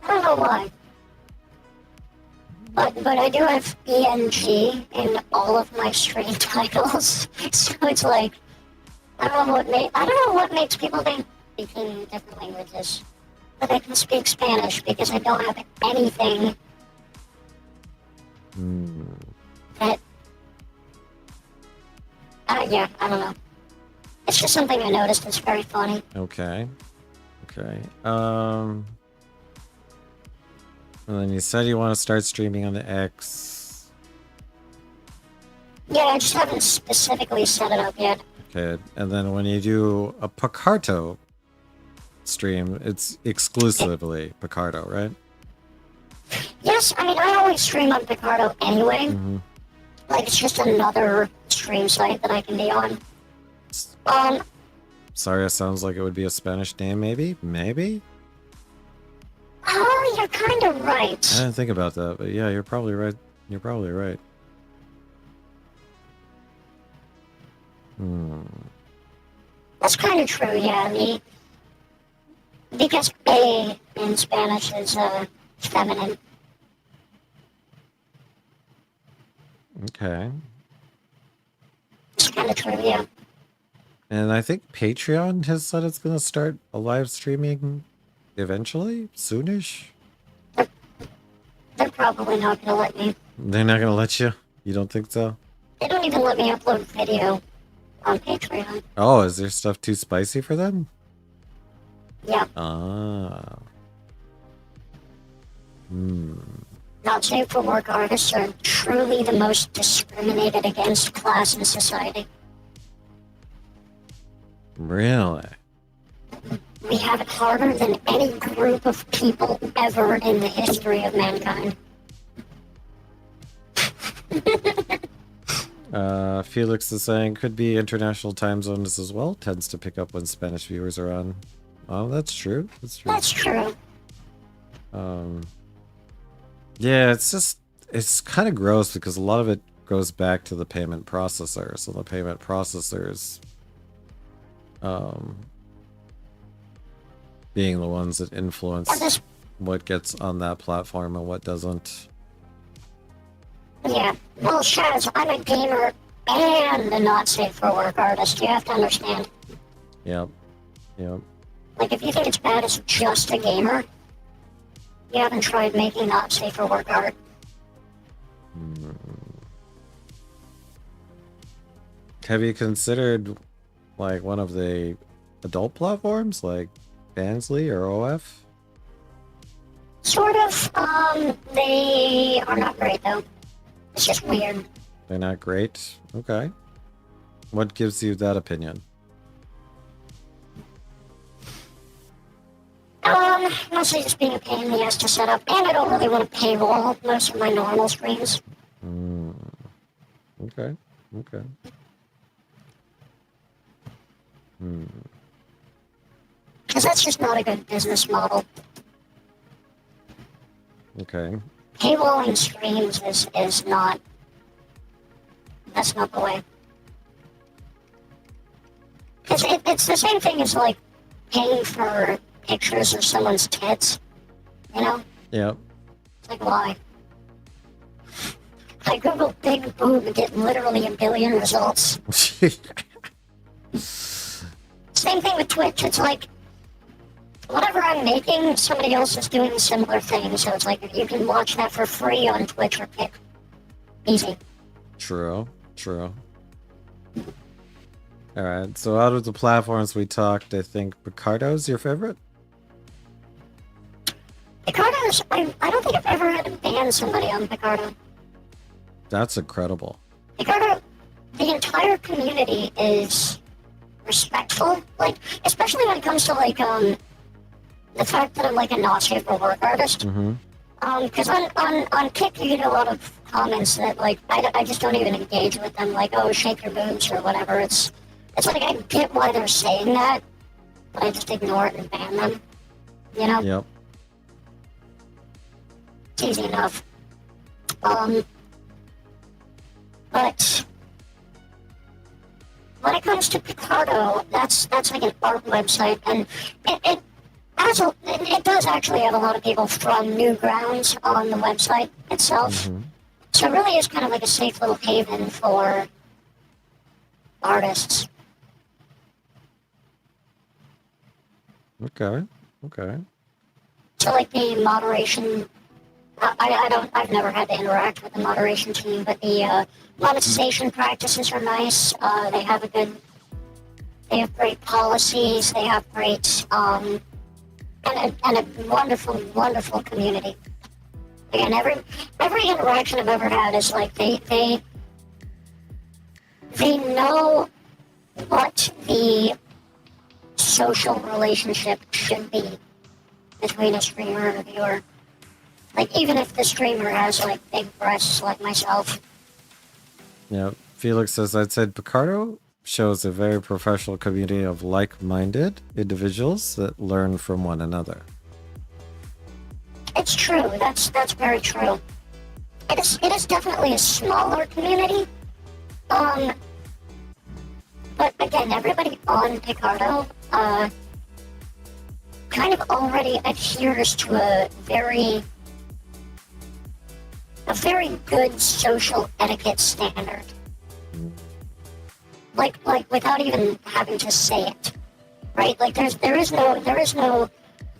I don't know why. But I do have ENG in all of my stream titles, so it's like I don't know what makes people think speaking different languages. But I can speak Spanish because I don't have anything that. Yeah, I don't know. It's just something I noticed. It's very funny. Okay. Okay. And then you said you want to start streaming on the X. Yeah, I just haven't specifically set it up yet. Okay. And then when you do a Picarto stream, it's exclusively Picarto, right? Yes, I mean, I always stream on Picardo anyway. Mm-hmm. Like, it's just another stream site that I can be on. SARIA sounds like it would be a Spanish name, maybe? Maybe? Oh, you're kind of right. I didn't think about that, but yeah, you're probably right. You're probably right. That's kind of true, yeah. Because A in Spanish is feminine. Okay. It's kind of true, yeah. And I think Patreon has said it's going to start a live streaming eventually, soonish. They're probably not going to let me. They're not going to let you? You don't think so? They don't even let me upload video on Patreon. Oh, is there stuff too spicy for them? Yeah. Ah. Not safe for work artists are truly the most discriminated against class in society. Really? We have it harder than any group of people ever in the history of mankind. Felix is saying could be international time zones as well. Tends to pick up when Spanish viewers are on. Oh, that's true. That's true. That's true. Yeah, it's kind of gross because a lot of it goes back to the payment processor. So the payment processors, being the ones that influence what gets on that platform and what doesn't. Yeah. Well, Shaz, I'm a gamer and a not safe for work artist. You have to understand. Yep. Yep. Like, if you think it's bad as just a gamer, you haven't tried making not safe for work art. Have you considered like one of the adult platforms like Bansley or OF? Sort of. They are not great though. It's just weird. They're not great. Okay. What gives you that opinion? Mostly just being a pain in the ass to set up, and I don't really want to paywall most of my normal streams. Okay. Okay. Because that's just not a good business model. Okay. Paywalling streams is not... That's not the way. It's the same thing as, like, paying for pictures of someone's tits, you know? Yep. It's like, why? I Google big boob and get literally a billion results. Same thing with Twitch. It's like, whatever I'm making, somebody else is doing a similar thing. So it's like, you can watch that for free on Twitch or Kick. Easy. True. True. Alright, so out of the platforms we talked, I think Picardo's your favorite? Picardo's, I don't think I've ever had to ban somebody on Picardo. That's incredible. Picardo, the entire community is respectful, like, especially when it comes to, like, the fact that I'm, like, a not safe for work artist. Because on Kick, you get a lot of comments that, like, I just don't even engage with them, like, oh, shake your boobs or whatever. It's like, I get why they're saying that, but I just ignore it and ban them, you know? Yep. It's easy enough. But when it comes to Picardo, that's like an art website, and it it does actually have a lot of people from Newgrounds on the website itself. Mm-hmm. So it really is kind of like a safe little haven for artists. Okay. Okay. So like the moderation, I've never had to interact with the moderation team, but the monetization practices are nice. They have great policies. They have great, and a wonderful, wonderful community. And every interaction I've ever had is like they know what the social relationship should be between a streamer and a viewer. Like, even if the streamer has, like, big breasts like myself. Yeah. Felix says, I'd said Picardo shows a very professional community of like-minded individuals that learn from one another. It's true. That's very true. It is definitely a smaller community. But again, everybody on Picardo, kind of already adheres to a very good social etiquette standard. Like without even having to say it, right? Like there is no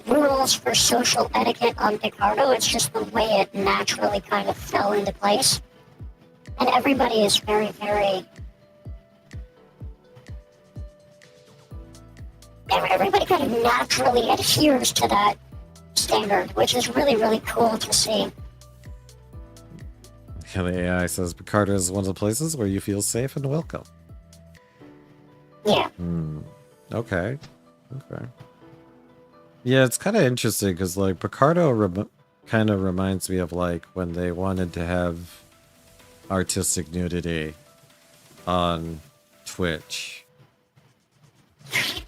rules for social etiquette on Picardo. It's just the way it naturally kind of fell into place, and everybody is very everybody kind of naturally adheres to that standard, which is really cool to see. Yeah, the AI says Picardo is one of the places where you feel safe and welcome. Yeah. Okay. Yeah, it's kind of interesting because like Picardo kind of reminds me of like when they wanted to have artistic nudity on Twitch.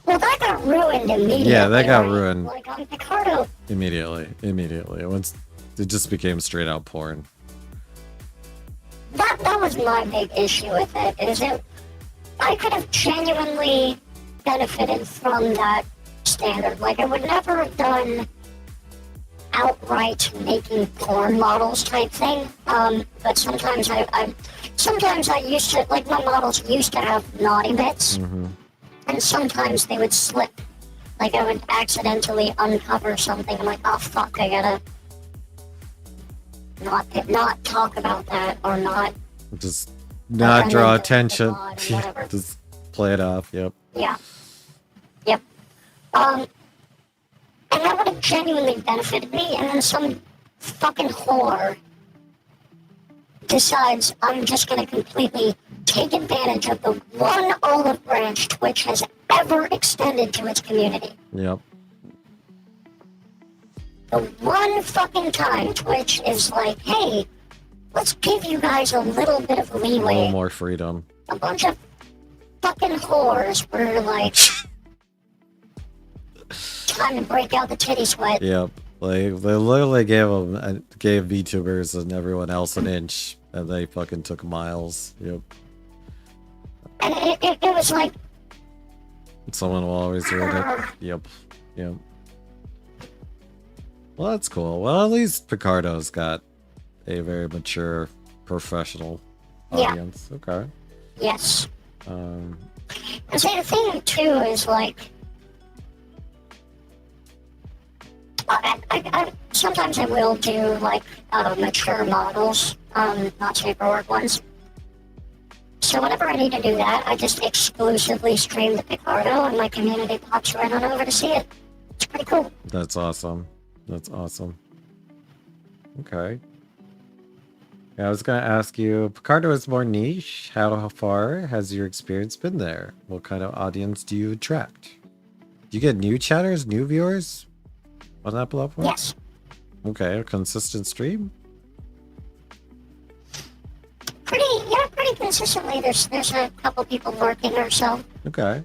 Well, that got ruined immediately. Yeah, that got right? ruined. Like on Picardo. Immediately. Once it just became straight out porn. That was my big issue with it. Is it? I could have genuinely benefited from that standard. Like I would never have done outright making porn models type thing. But sometimes I used to, like, my models used to have naughty bits. Mm-hmm. And sometimes they would slip. Like I would accidentally uncover something. I'm like, oh fuck, I gotta not talk about that or not. Just not draw attention. Whatever. Just play it off. Yep. Yeah. Yep. And that would have genuinely benefited me. And then some fucking whore decides I'm just gonna completely take advantage of the one olive branch Twitch has ever extended to its community. Yep. The one fucking time Twitch is like, hey, let's give you guys a little bit of leeway. A little more freedom. A bunch of fucking whores were like, time to break out the titty sweat. Yep. Like they literally gave VTubers and everyone else an inch, and they fucking took miles. Yep. And it was like, someone will always read it. Yep. Well, that's cool. Well, at least Picardo's got a very mature, professional audience. Yeah. Okay. Yes. And see, the thing too is like, I sometimes I will do like mature models, not paperwork ones. So whenever I need to do that, I just exclusively stream the Picardo, and my community pops right on over to see it. It's pretty cool. That's awesome. Okay. Yeah, I was gonna ask you, Picardo is more niche. How far has your experience been there? What kind of audience do you attract? Do you get new chatters, new viewers on that platform? Yes. Okay, a consistent stream? Pretty consistently. There's a couple people working or so. Okay.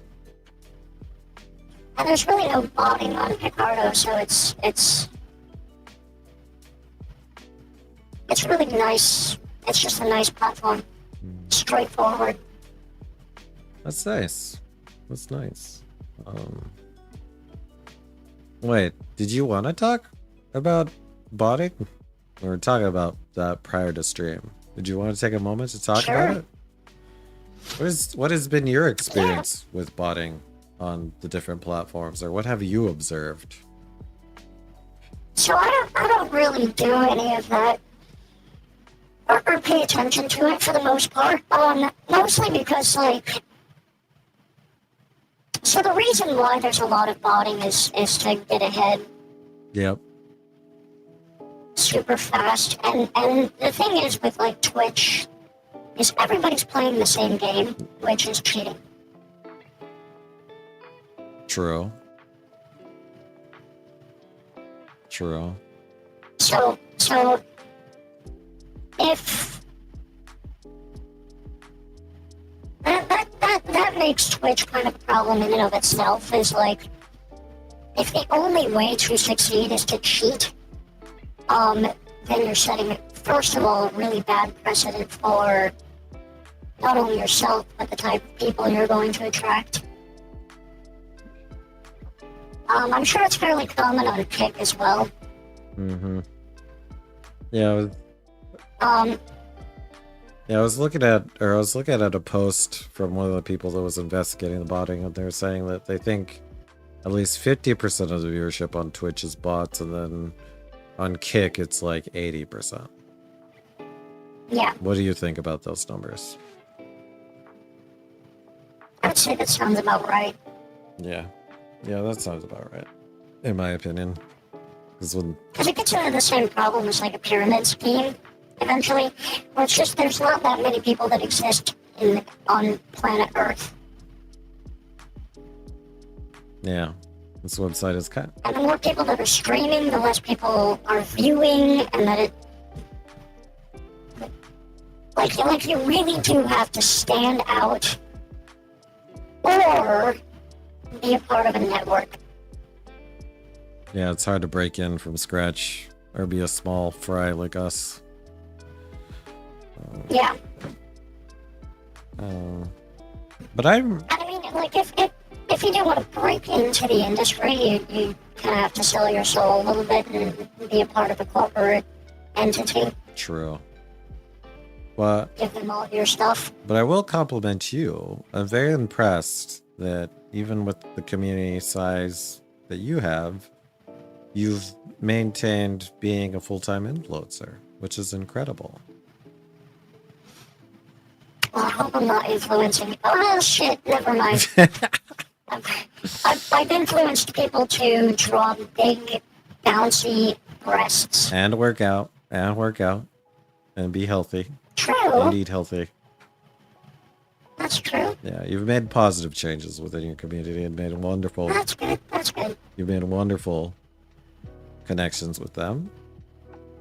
And there's really no botting on Picardo, so it's really nice. It's just a nice platform. Straightforward. That's nice. Wait, did you want to talk about botting? We were talking about that prior to stream. Did you want to take a moment to talk about Sure. it? What has been your Yeah. experience with botting on the different platforms, or what have you observed? So I don't really do any of that or pay attention to it for the most part. Mostly because like, so the reason why there's a lot of botting is to get ahead Yep. super fast. And the thing is with like Twitch is everybody's playing the same game, which is cheating. True. True. So if that makes Twitch kind of a problem in and of itself, is like if the only way to succeed is to cheat, then you're setting, first of all, a really bad precedent for not only yourself, but the type of people you're going to attract. I'm sure it's fairly common on Kick as well. Mm-hmm. Yeah. Um, Yeah, I was looking at a post from one of the people that was investigating the botting, and they're saying that they think at least 50% of the viewership on Twitch is bots, and then on Kick it's like 80%. yeah, What do you think about those numbers? I'd say that sounds about right. Yeah. Yeah, that sounds about right, in my opinion. Because when Because it gets into the same problem as like a pyramid scheme, eventually, where it's just there's not that many people that exist on planet Earth. yeah, this website is kind. And the more people that are streaming, the less people are viewing, and that it... Like you really do have to stand out or be a part of a network. Yeah, it's hard to break in from scratch or be a small fry like us. Yeah. But I'm. I mean, like, if you do want to break into the industry, you kind of have to sell your soul a little bit and be a part of a corporate entity. True. But Give them all of your stuff. I will compliment you. I'm very impressed that even with the community size that you have, you've maintained being a full-time influencer, which is incredible. Well, I hope I'm not influencing. Oh, shit, never mind. I've influenced people to draw big, bouncy breasts. And work out. And be healthy. True. And eat healthy. That's true. Yeah, you've made positive changes within your community and made wonderful. That's good. That's good. You've made wonderful connections with them.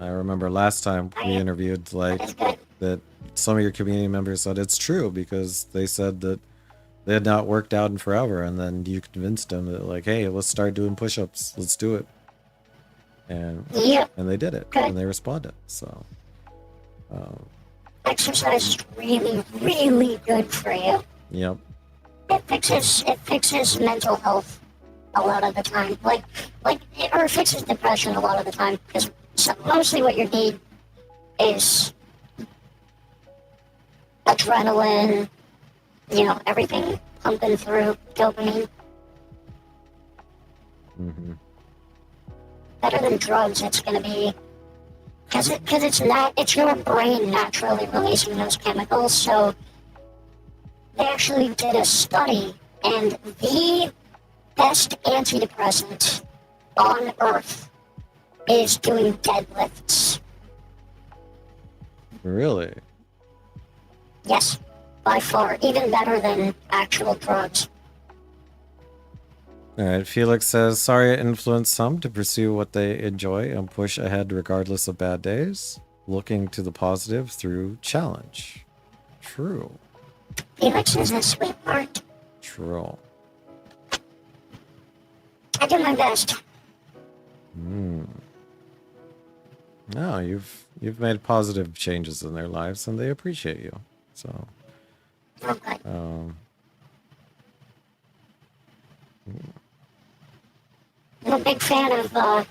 I remember last time we interviewed, like, That is good. that some of your community members said it's true because they said that they had not worked out in forever, and then you convinced them that, like, hey, let's start doing push-ups, let's do it, and Yep. and they did it, Good. and they responded. So Exercise is really, really good for you. yep. It fixes mental health a lot of the time. Or it fixes depression a lot of the time, because mostly what you need is adrenaline, everything pumping through, dopamine. Mm-hmm. Better than drugs, it's going to be, because it's your brain naturally releasing those chemicals. So they actually did a study, and the best antidepressant on Earth is doing deadlifts. Really? Yes, by far, even better than actual drugs. All right. Felix says, "SARIA influenced some to pursue what they enjoy and push ahead regardless of bad days, looking to the positive through challenge." True. Felix is a sweetheart. True. I do my best. No, you've made positive changes in their lives, and they appreciate you. So, Okay. I'm a big fan of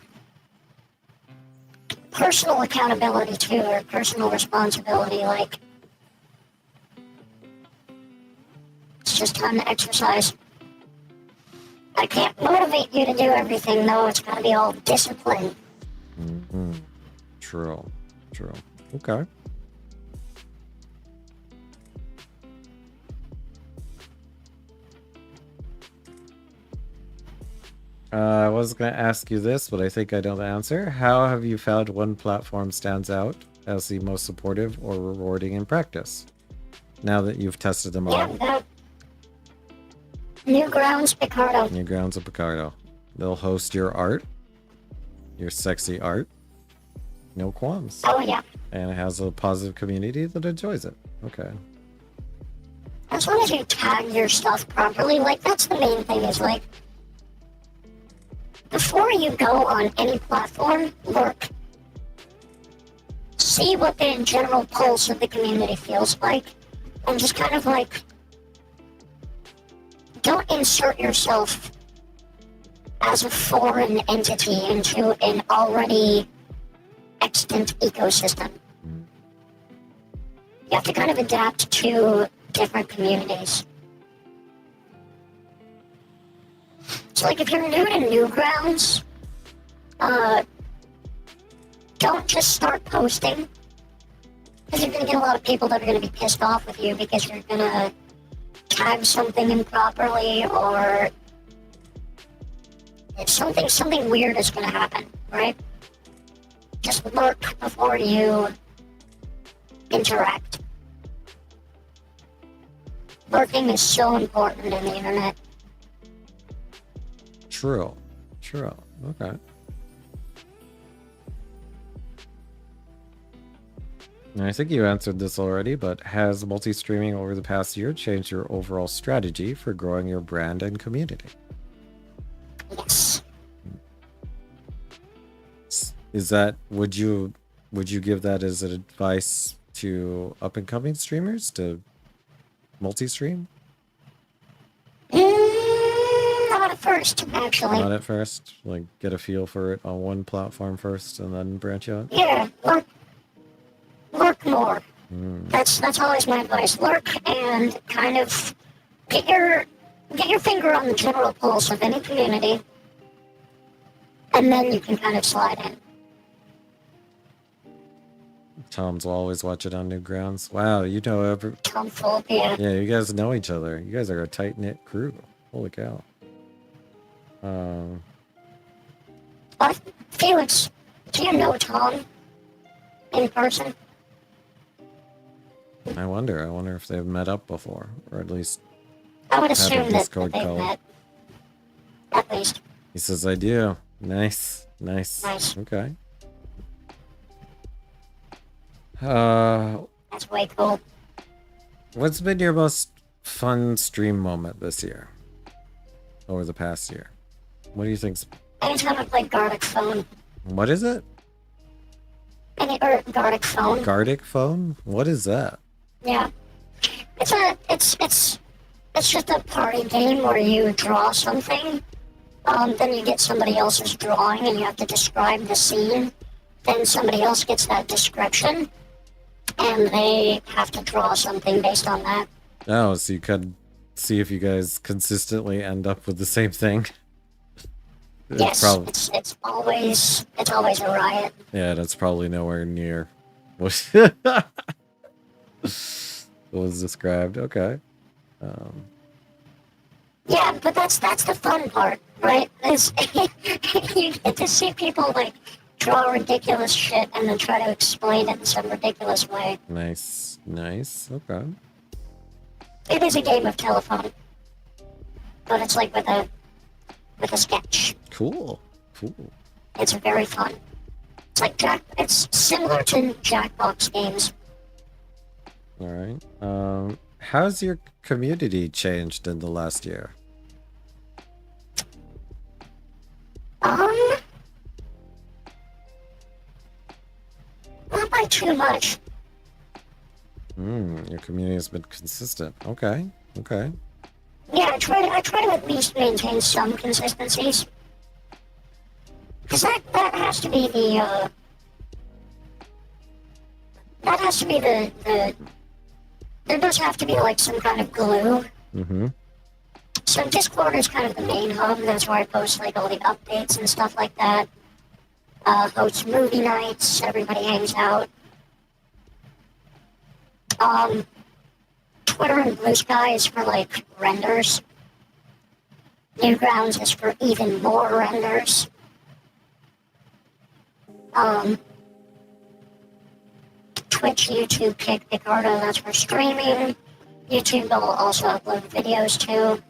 personal accountability too, or personal responsibility. Like, it's just time to exercise. I can't motivate you to do everything, though. It's got to be all discipline. Mm-hmm. True. True. Okay. I was going to ask you this, but I think I know the answer. How have you found one platform stands out as the most supportive or rewarding in practice? Now that you've tested them all. Yeah, Newgrounds Picardo. Newgrounds of Picardo. They'll host your art, your sexy art. No qualms. Oh, yeah. And it has a positive community that enjoys it. Okay. As long as you tag your stuff properly, like, that's the main thing, is like, before you go on any platform, look. See what the general pulse of the community feels like, and just kind of like, don't insert yourself as a foreign entity into an already extant ecosystem. You have to kind of adapt to different communities. So, like, if you're new to Newgrounds, don't just start posting, because you're going to get a lot of people that are going to be pissed off with you because you're going to tag something improperly, or if something weird is going to happen, right? Just lurk before you interact. Lurking is so important in the internet. True. True. Okay. And I think you answered this already, but has multi-streaming over the past year changed your overall strategy for growing your brand and community? Yes. Is that, would you give that as an advice to up-and-coming streamers to multi-stream? Not at first, actually. Not at first? Like, get a feel for it on one platform first and then branch out? Yeah, lurk more. That's always my advice. Lurk and kind of get your finger on the general pulse of any community, and then you can kind of slide in. Tom's will always watch it on Newgrounds. Wow, you know every... Tomphobia. Yeah, you guys know each other. You guys are a tight-knit crew. Holy cow. Felix, do you know Tom in person? I wonder if they've met up before, or at least I would had a assume that Discord they've call. met. At least. He says, I do. Nice. Nice. Okay. That's way cool. What's been your most fun stream moment this year? Over the past year? What do you think's... Anytime I play Gardic Phone. What is it? Gardic Phone. Gardic phone? What is that? Yeah. It's just a party game where you draw something. Then you get somebody else's drawing and you have to describe the scene. Then somebody else gets that description, and they have to draw something based on that. Oh, so you could see if you guys consistently end up with the same thing. Yes, it's always a riot. Yeah, that's probably nowhere near what was described. Okay. Yeah, but that's the fun part, right? Is you get to see people like draw ridiculous shit and then try to explain it in some ridiculous way. Nice. Okay. It is a game of telephone, but it's like with a sketch. Cool. It's very fun. It's like it's similar to Jackbox games. All right. How's your community changed in the last year? Not by too much. Your community has been consistent. Okay. Yeah, I try to at least maintain some consistencies. Because that has to be the, that has to be the, there does have to be like some kind of glue. Mm-hmm. So Discord is kind of the main hub. That's where I post like all the updates and stuff like that. Host movie nights. Everybody hangs out. Twitter and Blue Sky is for like renders. Newgrounds is for even more renders. Twitch, YouTube, Kick, Picardo, that's for streaming. YouTube will also upload videos too.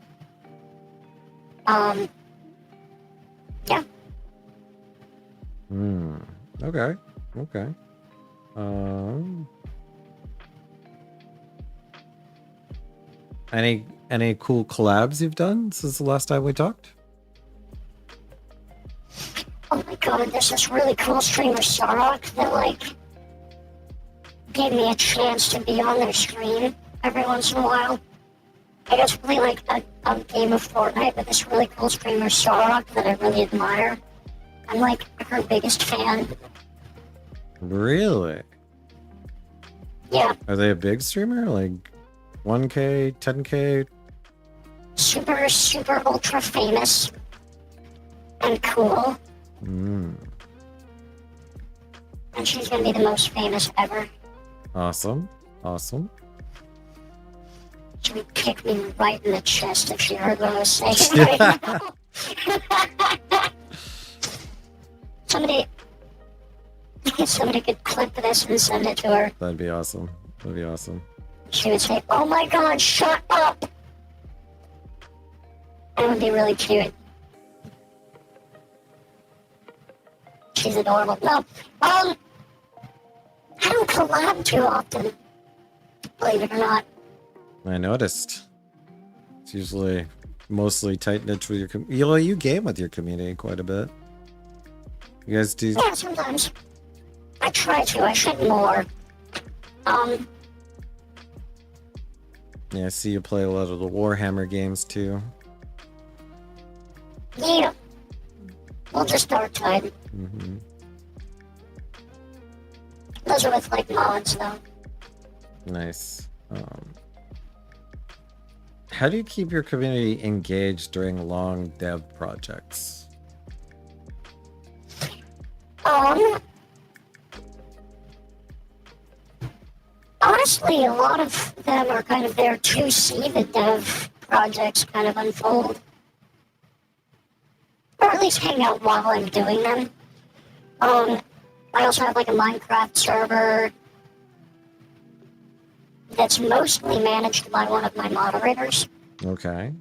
Yeah. Okay. Okay. Any cool collabs you've done since the last time we talked? Oh my god, there's this really cool streamer, Sarok, that like gave me a chance to be on their stream every once in a while. I guess play like a game of Fortnite with this really cool streamer, Sarok, that I really admire. I'm like her biggest fan. Really? Yeah. Are they a big streamer? Like 1K, 10K? Super, super ultra famous and cool. Mm. And she's gonna be the most famous ever. Awesome. Awesome. She would kick me right in the chest if she heard what I was saying right now. Somebody could clip this and send it to her. That'd be awesome. That'd be awesome. She would say, "Oh my god, shut up!" That would be really cute. She's adorable. No, I don't collab too often, believe it or not. I noticed. It's usually mostly tight knit with your community. You game with your community quite a bit. You guys do? Yeah, sometimes. I try to. I should more. Yeah, I see you play a lot of the Warhammer games too. Yeah. We'll just start time. Mm-hmm. Those are with like mods though. Nice. How do you keep your community engaged during long dev projects? Honestly, a lot of them are kind of there to see the dev projects kind of unfold. Or at least hang out while I'm doing them. I also have like a Minecraft server that's mostly managed by one of my moderators. Okay.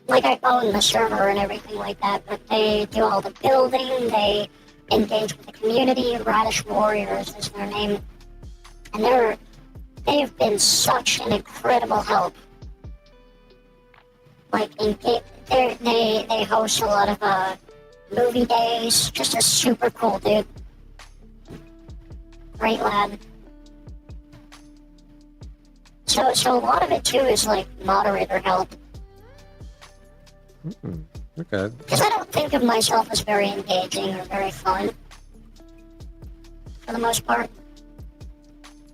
Like I own the server and everything like that, but they do all the building, they engage with the community. Radish Warriors is their name. And they've been such an incredible help. Like they host a lot of movie days. Just a super cool dude. Great lad. So a lot of it too is like moderator help. Okay. Because I don't think of myself as very engaging or very fun. For the most part.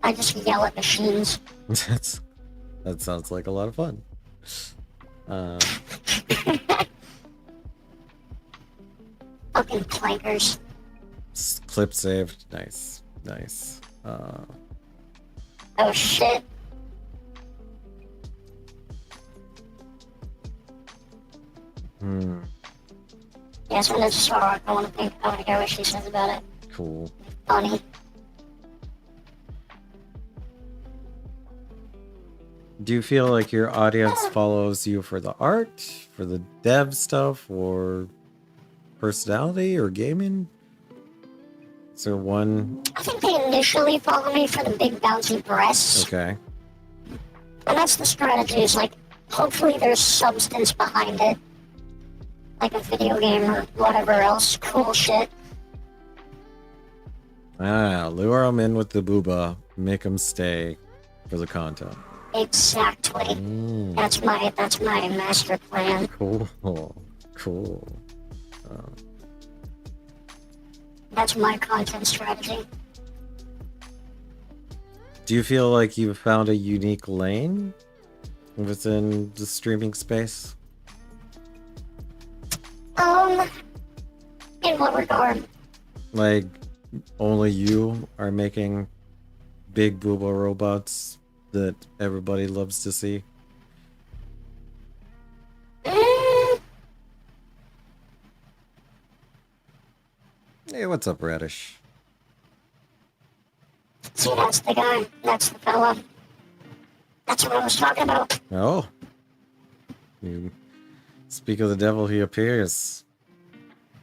I just yell at machines. That sounds like a lot of fun. Fucking clankers. Clip saved. Nice. Nice. Oh shit. Yeah, so that's Sarah. I want to hear what she says about it. Cool. Funny. Do you feel like your audience follows you for the art, for the dev stuff, or personality, or gaming? Is there one? I think they initially follow me for the big bouncy breasts. Okay. And that's the strategy, is like, hopefully there's substance behind it. Like a video game or whatever else. Cool shit. Lure them in with the booba, make them stay for the content. Exactly. That's my master plan. Cool. Cool. That's my content strategy. Do you feel like you've found a unique lane within the streaming space? In what regard? Like, only you are making big booba robots that everybody loves to see? Mm, Hey, what's up, Radish? see, that's the guy. That's the fella. That's what I was talking about. Oh, you speak of the devil, he appears.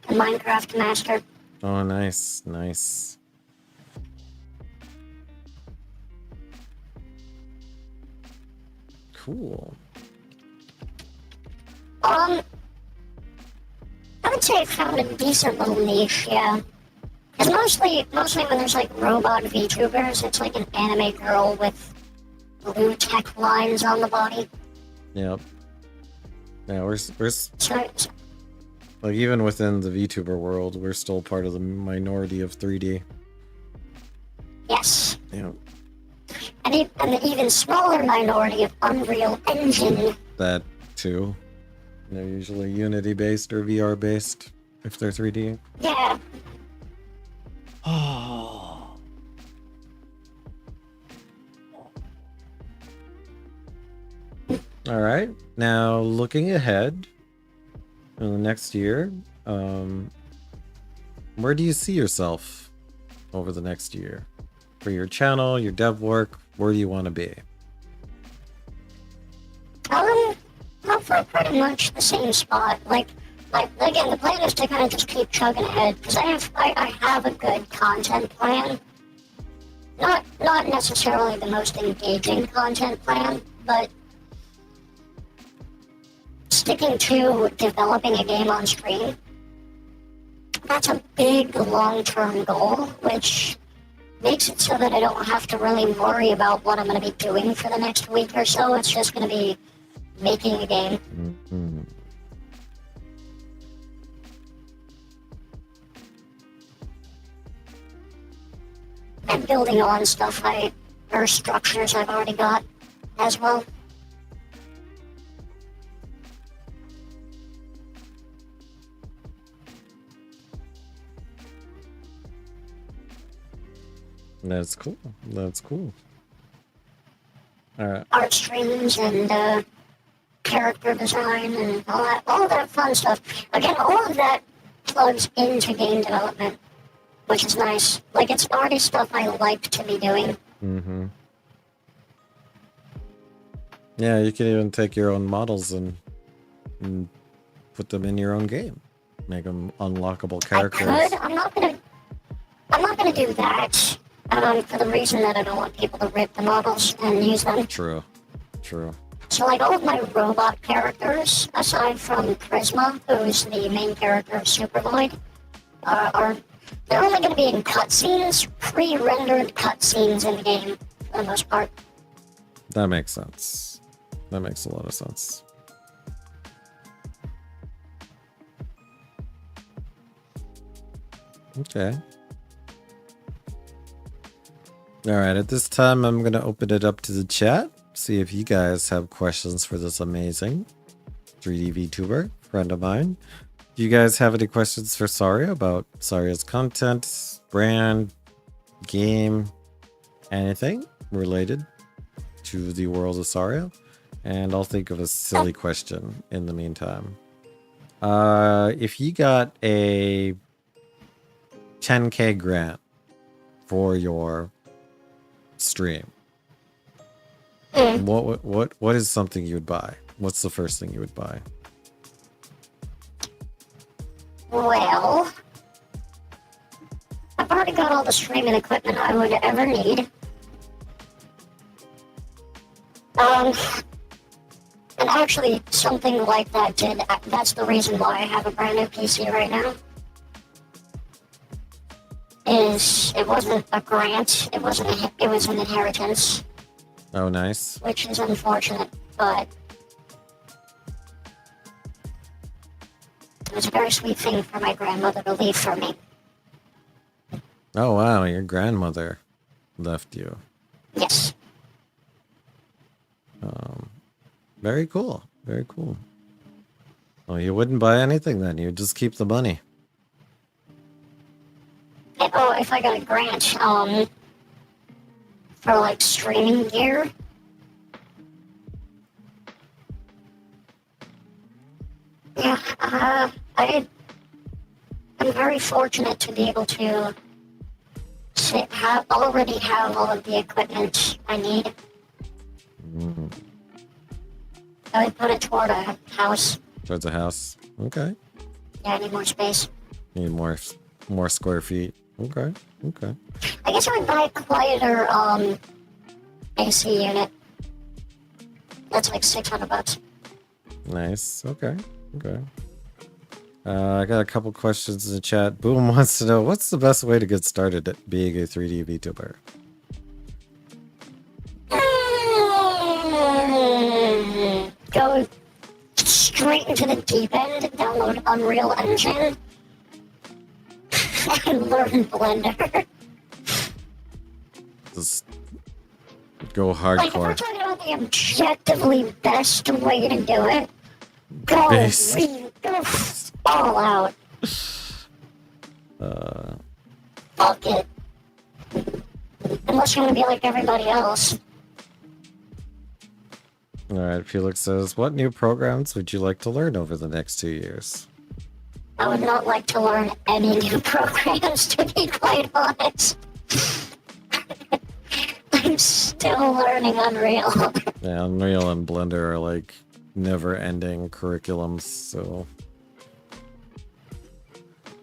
The Minecraft master. Oh, nice, nice. Cool. I would say I found a decent little niche, yeah. It's mostly when there's like robot VTubers, it's like an anime girl with blue tech lines on the body. Yep. Yeah, we're So, like, even within the VTuber world, we're still part of the minority of 3D. yes. Yeah. And the even smaller minority of Unreal Engine. That too. They're usually Unity based or VR based if they're 3D. Yeah. Oh. All right. Now, looking ahead in the next year, where do you see yourself over the next year? For your channel, your dev work, where do you want to be? For pretty much the same spot. Like again, the plan is to kind of just keep chugging ahead because I have a good content plan. Not necessarily the most engaging content plan, but sticking to developing a game on stream. That's a big long-term goal, which makes it so that I don't have to really worry about what I'm going to be doing for the next week or so. It's just going to be making a game. Mm-hmm. And building on stuff or structures I've already got as well. That's cool. That's cool. All right. Art streams and character design and all that fun stuff. Again, all of that plugs into game development, which is nice. Like, it's already stuff I like to be doing. Mm-hmm. Yeah, you can even take your own models and put them in your own game. Make them unlockable characters. I could. I'm not gonna do that. For the reason that I don't want people to rip the models and use them. True. True. So, like, all of my robot characters, aside from Prisma, who's the main character of Supervoid, they're only going to be in cutscenes, pre-rendered cutscenes in the game, for the most part. That makes sense. That makes a lot of sense. Okay. All right, at this time, I'm going to open it up to the chat. See if you guys have questions for this amazing 3D VTuber friend of mine. Do you guys have any questions for Saria about Saria's content, brand, game, anything related to the world of Saria? And I'll think of a silly question in the meantime. If you got a 10K grant for your stream, what is something you would buy? What's the first thing you would buy? Well, I've already got all the streaming equipment I would ever need. And actually, something like that that's the reason why I have a brand new PC right now. It wasn't a grant, it was an inheritance. Oh, nice. Which is unfortunate, but... It was a very sweet thing for my grandmother to leave for me. Oh, wow. Your grandmother left you. Yes. Very cool. Very cool. Well, you wouldn't buy anything then. You'd just keep the money. And, oh, if I got a grant, for like streaming gear. Yeah, I'm very fortunate to be able to already have all of the equipment I need. Mm. I would put it toward a house. Towards a house. Okay. Yeah, I need more space. Need more square feet. Okay. Okay. I guess I would buy a quieter AC unit. That's like $600. Nice. Okay. Okay. I got a couple questions in the chat. Boom wants to know, what's the best way to get started at being a 3D VTuber? Go straight into the deep end, download Unreal Engine, and learn Blender. Just go Like, if we're hardcore. talking about the objectively best way to do it, go Base. go all out. Fuck it. Unless you want to be like everybody else. Alright, Felix says, what new programs would you like to learn over the next 2 years? I would not like to learn any new programs, to be quite honest. I'm still learning Unreal. Yeah, Unreal and Blender are like never-ending curriculums, so...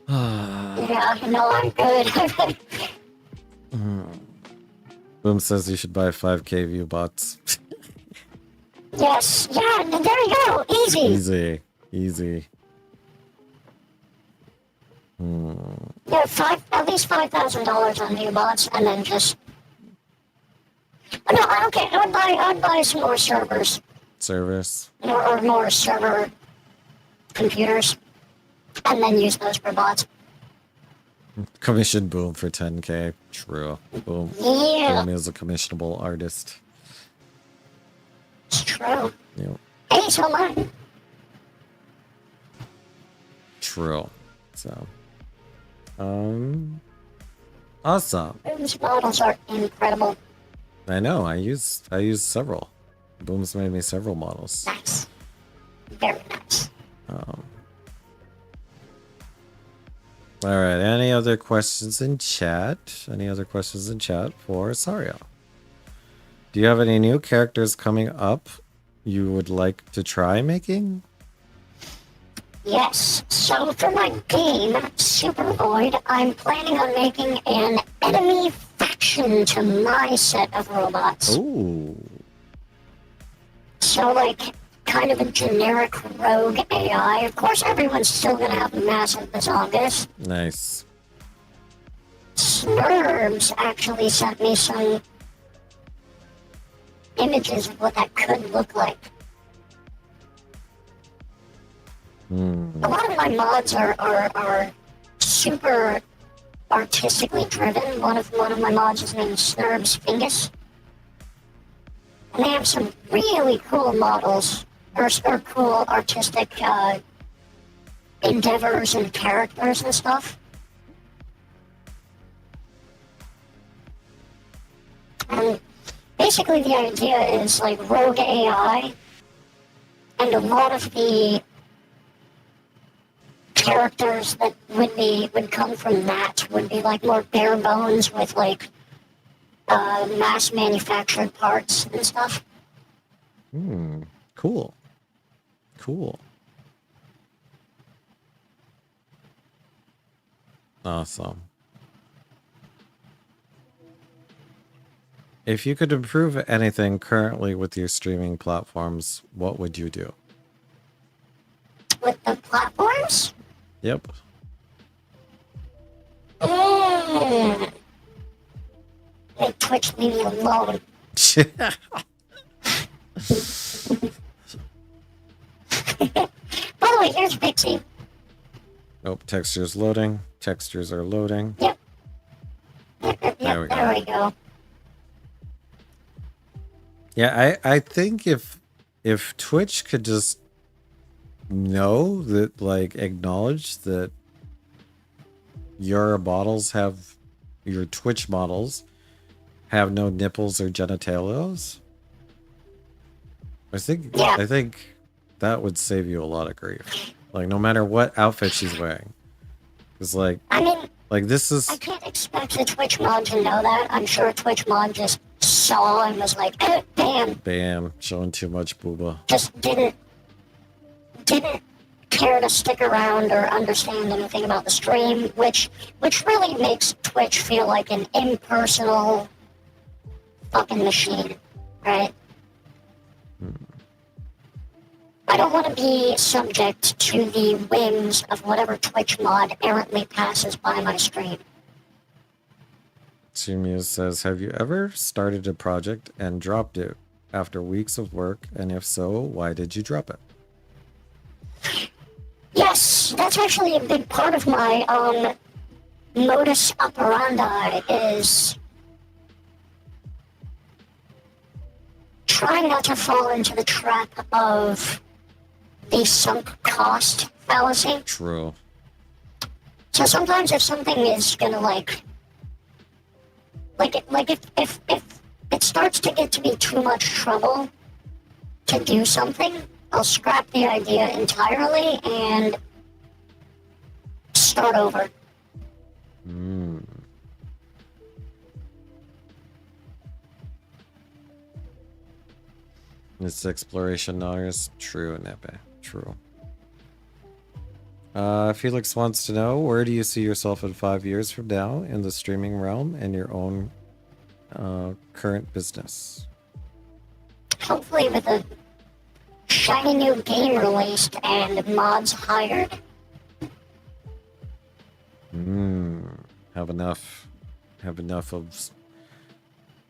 Yeah, no, I'm good. Boom says you should buy 5K view bots. Yes, yeah, there you go. Easy. Easy. Easy. Yeah, at least $5,000 on new bots, and then just... Oh, no, okay, I'd buy some more servers. Service. Or more server computers, and then use those for bots. Commission Boom for 10K. True. Boom. Yeah, Boom is a commissionable artist. it's true. Yep. Hey, so mine. True. So. Awesome. Those models are incredible. I know. I use several. Boom's made me several models. Nice. Very nice. All right. Any other questions in chat? Any other questions in chat for SARIA? Do you have any new characters coming up you would like to try making? Yes, so for my game, Super Void, I'm planning on making an enemy faction to my set of robots. Ooh. So, like, kind of a generic rogue AI. Of course, everyone's still gonna have massive bazongas. Nice. Snurbs actually sent me some images of what that could look like. A lot of my mods are super artistically driven. One of my mods is named Snurbs Fingus. And they have some really cool models, or cool artistic endeavors and characters and stuff. And basically the idea is like rogue AI, and a lot of the characters that would come from that would be like more bare bones with like mass manufactured parts and stuff. Cool. Cool. Awesome. If you could improve anything currently with your streaming platforms, what would you do? With the platforms? Yep. Make Twitch leave me alone. By the way, here's Pixie. Oh, textures loading. Textures are loading. Yep. There we go. Yeah, I think if Twitch could just know that, like, acknowledge that your Twitch models have no nipples or genitalias, I think that would save you a lot of grief. Like, no matter what outfit she's wearing. It's like, I mean, like, this is... I can't expect the Twitch mod to know that. I'm sure Twitch mod just saw and was like, bam. Bam, showing too much booba. Just didn't care to stick around or understand anything about the stream, which really makes Twitch feel like an impersonal fucking machine, right? I don't want to be subject to the whims of whatever Twitch mod errantly passes by my stream. Muse says, have you ever started a project and dropped it after weeks of work? And if so, why did you drop it? Yes, that's actually a big part of my modus operandi is trying not to fall into the trap of the sunk cost fallacy. True. So sometimes if something is gonna if it starts to get to be too much trouble to do something, I'll scrap the idea entirely and start over. It's exploration knowledge. True, Nepe. True. Felix wants to know, where do you see yourself in 5 years from now in the streaming realm and your own current business? Hopefully with a shiny new game released and mods hired. Have enough of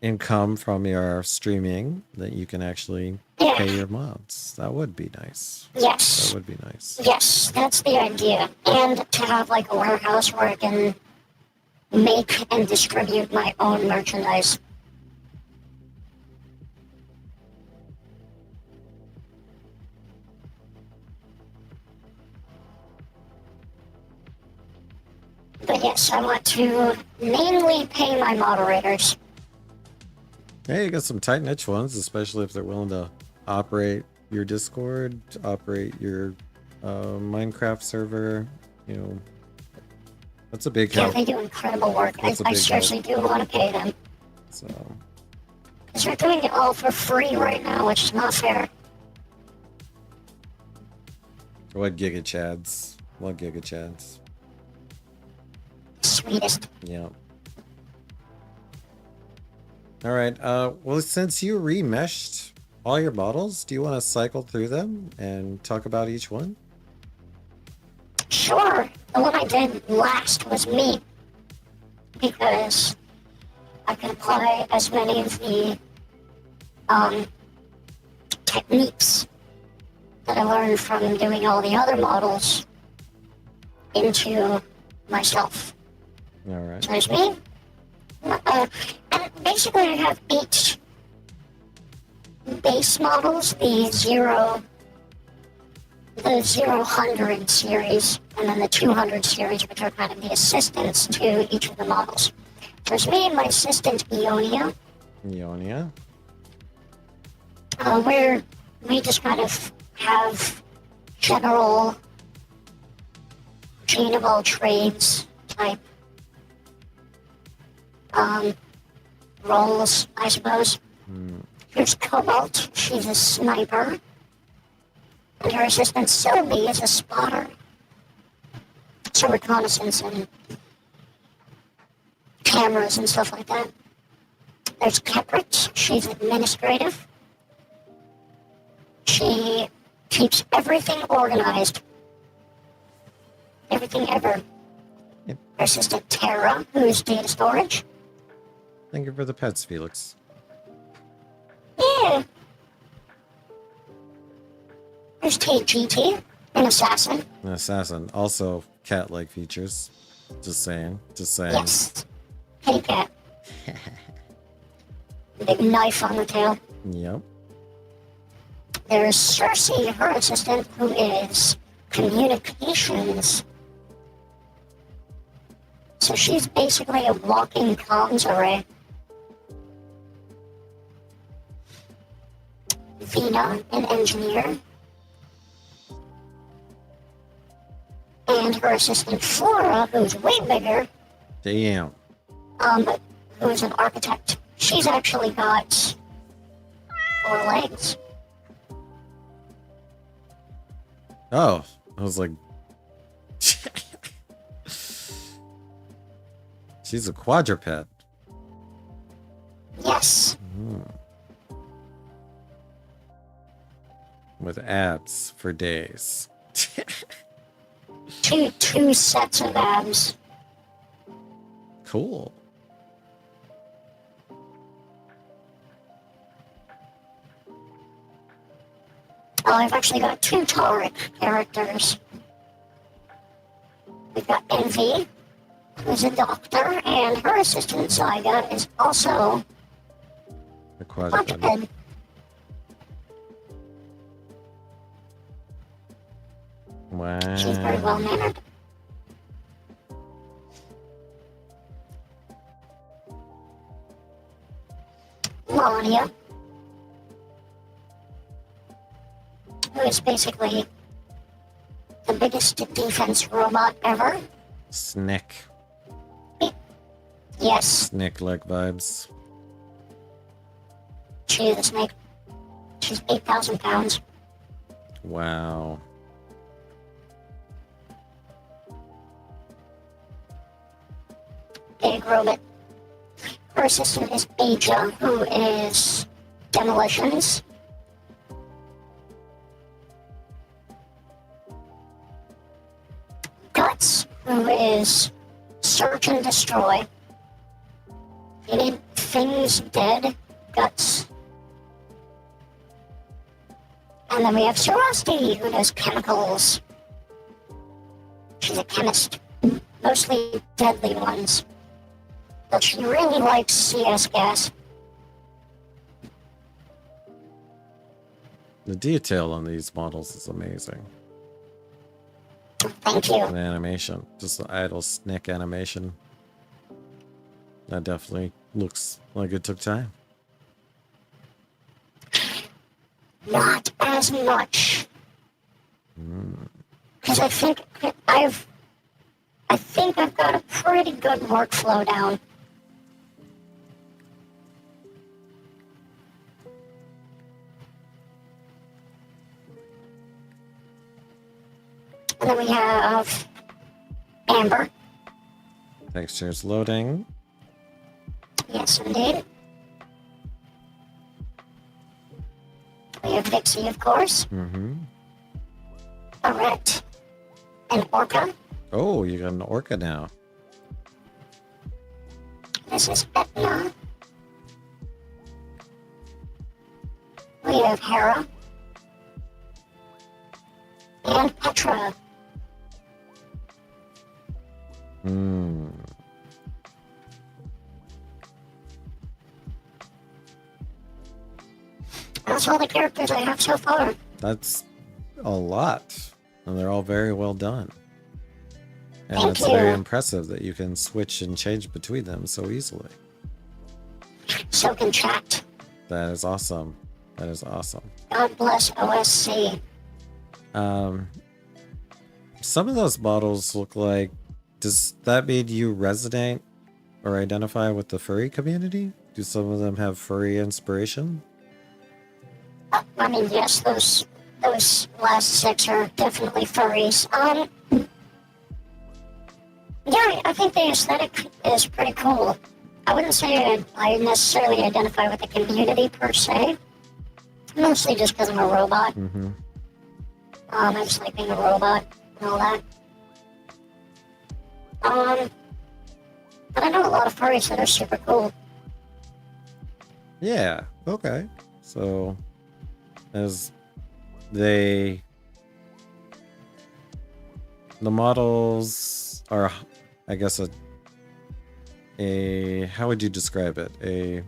income from your streaming that you can actually pay your mods. That would be nice. Yes. That would be nice. Yes, that's the idea. And to have like a warehouse where I can make and distribute my own merchandise. But yes, I want to mainly pay my moderators. Hey, you got some tight niche ones, especially if they're willing to operate your Discord, operate your Minecraft server. You know, that's a big help. Yeah, they do incredible work. I seriously do want to pay them. So, because they're doing it all for free right now, which is not fair. what Giga Chads? Sweetest. Yeah. All right. Well, since you remeshed all your models, do you want to cycle through them and talk about each one? Sure. The one I did last was me. Because I can apply as many of the techniques that I learned from doing all the other models into myself. All right. So there's me. And basically I have 8 base models, the 0-100 series, and then the 200 series, which are kind of the assistants to each of the models. There's me and my assistant, Ionia. Where we just kind of have general chain of all trades type roles, I suppose. Here's Cobalt. She's a sniper. And her assistant Sylvie is a spotter. So reconnaissance and cameras and stuff like that. There's Keprit. She's administrative. She keeps everything organized. Everything ever. Yep. Her assistant Tara, who's data storage. Thank you for the pets, Felix. Yeah. There's TGT, an assassin. An assassin. Also cat-like features. Just saying. Just saying. Yes. Kitty cat. Big knife on the tail. Yep. There's Cersei, her assistant, who is communications. So she's basically a walking comms array. Vina, an engineer. And her assistant Flora, who's way bigger, Damn. who is an architect. She's actually got 4 legs. Oh, I was like, she's a quadruped. Yes. With abs for days. Two sets of abs. Cool. Oh, I've actually got 2 Taurik characters. We've got Envy, who's a doctor, and her assistant Zyga is also A quadruped. quadruped. Wow. She's very well mannered. Melania, who is basically the biggest defense robot ever. Snick. Yes, Snick-like vibes. she is a snake. She's 8,000 pounds. Wow. Big robot. Her assistant is Aja, who is demolitions. Guts, who is search and destroy. You need things dead, Guts. And then we have Sorosty, who does chemicals. She's a chemist, mostly deadly ones. But she really likes CS gas. The detail on these models is amazing. Thank you. And animation. Just the idle snick animation. That definitely looks like it took time. Not as much. Because I think I've got a pretty good workflow down. And then we have Amber. Textures loading. Yes, indeed. We have Vixie, of course. Mm-hmm. Barrett. And Orca. Oh, you got an orca now. This is Etna. We have Hera. And Petra. Hmm. That's all the characters I have so far. That's a lot. And they're all very well done. And Thank it's very you. impressive that you can switch and change between them so easily. So can chat. That is awesome. That is awesome. God bless OSC. Some of those models look like, does that mean you resonate or identify with the furry community? Do some of them have furry inspiration? I mean, yes, those last 6 are definitely furries. Yeah, I think the aesthetic is pretty cool. I wouldn't say I necessarily identify with the community per se. Mostly just because I'm a robot. Mm-hmm. I just like being a robot and all that. But I know a lot of furries that are super cool. Yeah, okay. So, as they the models are, I guess, a how would you describe it? A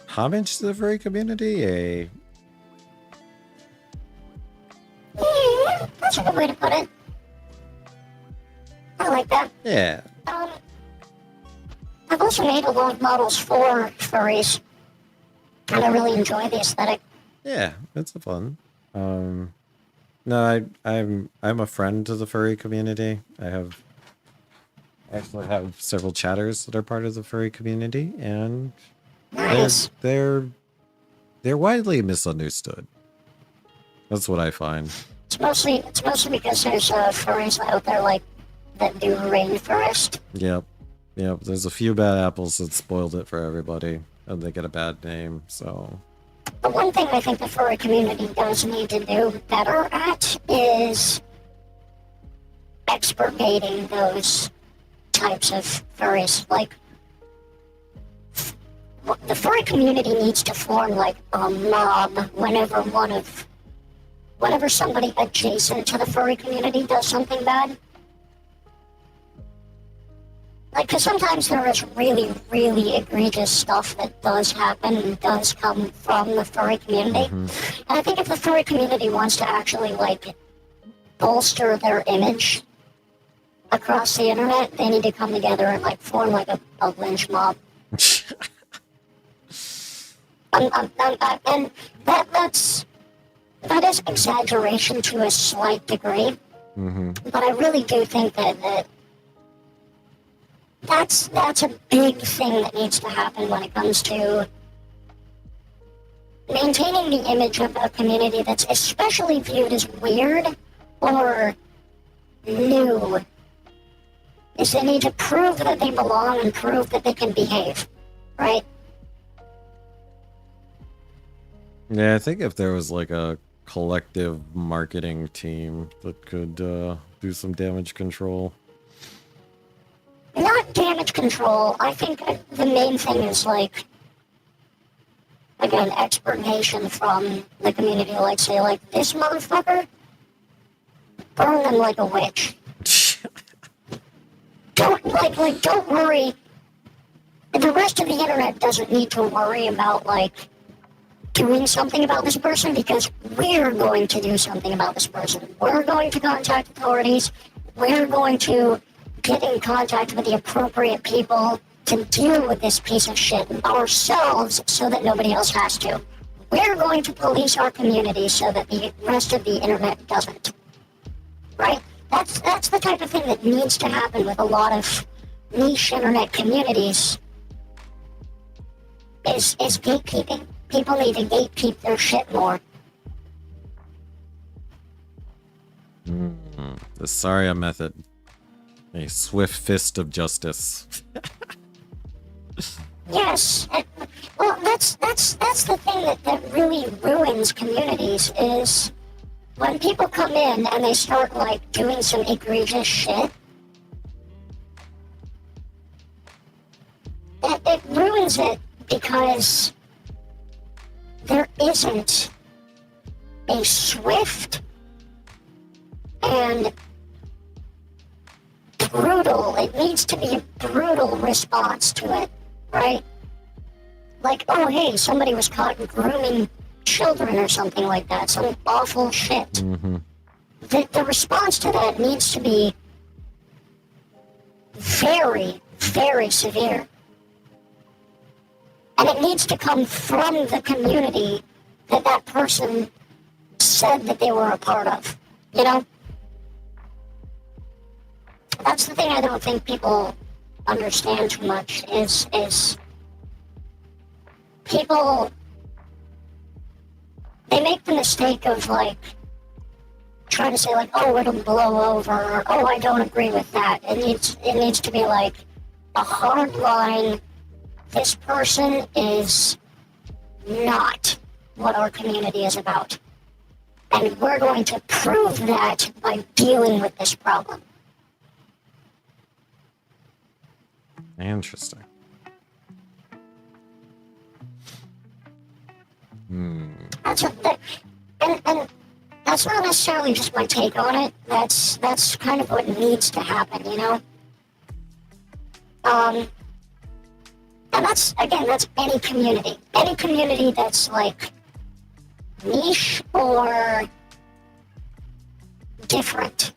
homage to the furry community? Yeah, that's a good way to put it. I like that. Yeah. I've also made a lot of models for furries, and I really enjoy the aesthetic. Yeah, it's a fun. No, I'm a friend to the furry community. I actually have several chatters that are part of the furry community, and Nice. they're widely misunderstood. That's what I find. It's mostly because there's furries out there like that do rainforest. Yep. Yep. There's a few bad apples that spoiled it for everybody, and they get a bad name, so. The one thing I think the furry community does need to do better at is expurgating those types of furries. Like, the furry community needs to form like a mob whenever somebody adjacent to the furry community does something bad. Like, because sometimes there is really, really egregious stuff that does happen and does come from the furry community. And I think if the furry community wants to actually, like, bolster their image across the internet, they need to come together and, like, form, like, a lynch mob. And that is exaggeration to a slight degree. But I really do think that that's a big thing that needs to happen when it comes to maintaining the image of a community that's especially viewed as weird or new. Is they need to prove that they belong and prove that they can behave, right? Yeah, I think if there was like a collective marketing team that could do some damage control. Not damage control. I think the main thing is, like, again, expurgation from the community. Like, say, like, this motherfucker, burn them like a witch. Don't worry. The rest of the internet doesn't need to worry about, like, doing something about this person, because we're going to do something about this person. We're going to contact authorities. We're going to get in contact with the appropriate people to deal with this piece of shit ourselves so that nobody else has to. We're going to police our community so that the rest of the internet doesn't. Right? That's the type of thing that needs to happen with a lot of niche internet communities is gatekeeping. People need to gatekeep their shit more. The SARIA method. A swift fist of justice. Yes. Well, that's the thing that really ruins communities is when people come in and they start, like, doing some egregious shit. It ruins it because there isn't a swift and brutal, it needs to be a brutal response to it, right? Like, oh, hey, somebody was caught grooming children or something like that, some awful shit. The response to that needs to be very, very severe. And it needs to come from the community that person said that they were a part of, you know? That's the thing I don't think people understand too much is people, they make the mistake of, like, trying to say, like, oh, it'll blow over, or, oh, I don't agree with that. It needs to be like a hard line. This person is not what our community is about. And we're going to prove that by dealing with this problem. Interesting. That's and that's not necessarily just my take on it. That's kind of what needs to happen, you know? And that's any community. Any community that's, like, niche or different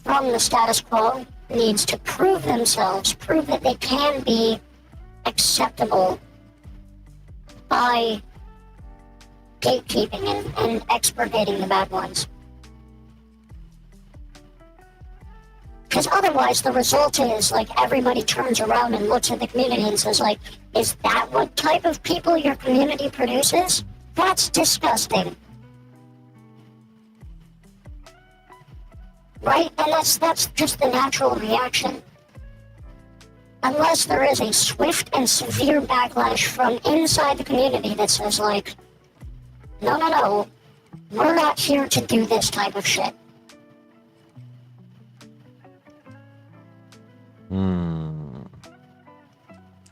from the status quo needs to prove themselves, prove that they can be acceptable by gatekeeping and expurgating the bad ones. Because otherwise the result is, like, everybody turns around and looks at the community and says, like, is that what type of people your community produces? That's disgusting. Right? And that's just the natural reaction. Unless there is a swift and severe backlash from inside the community that says, like, no, we're not here to do this type of shit.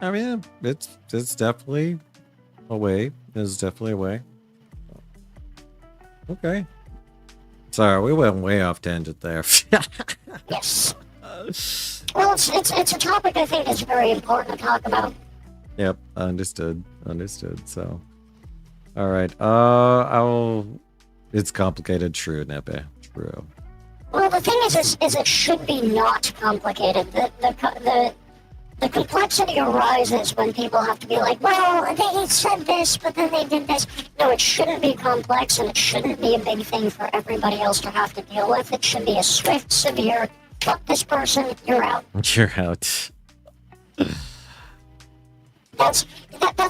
I mean, it's definitely a way. There's definitely a way. Okay. Sorry, we went way off tangent there. Yes. Well, it's a topic I think is very important to talk about. Yep, understood. So, all right. It's complicated. True, Nepe. True. Well, the thing is it should be not complicated. The complexity arises when people have to be like, well, they said this, but then they did this. No, it shouldn't be complex, and it shouldn't be a big thing for everybody else to have to deal with. It should be a swift, severe, fuck this person, you're out. You're out. That's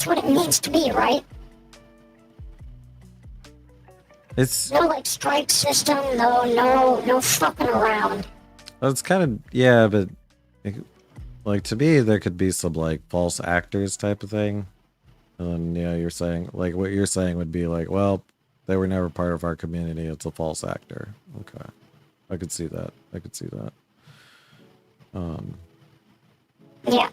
what it needs to be, right? It's no, like, strike system, no fucking around. Well, it's kind of, yeah, but like, to me, there could be some, like, false actors type of thing. And then, yeah, you're saying, like, what you're saying would be like, well, they were never part of our community. It's a false actor. Okay. I could see that. Yeah.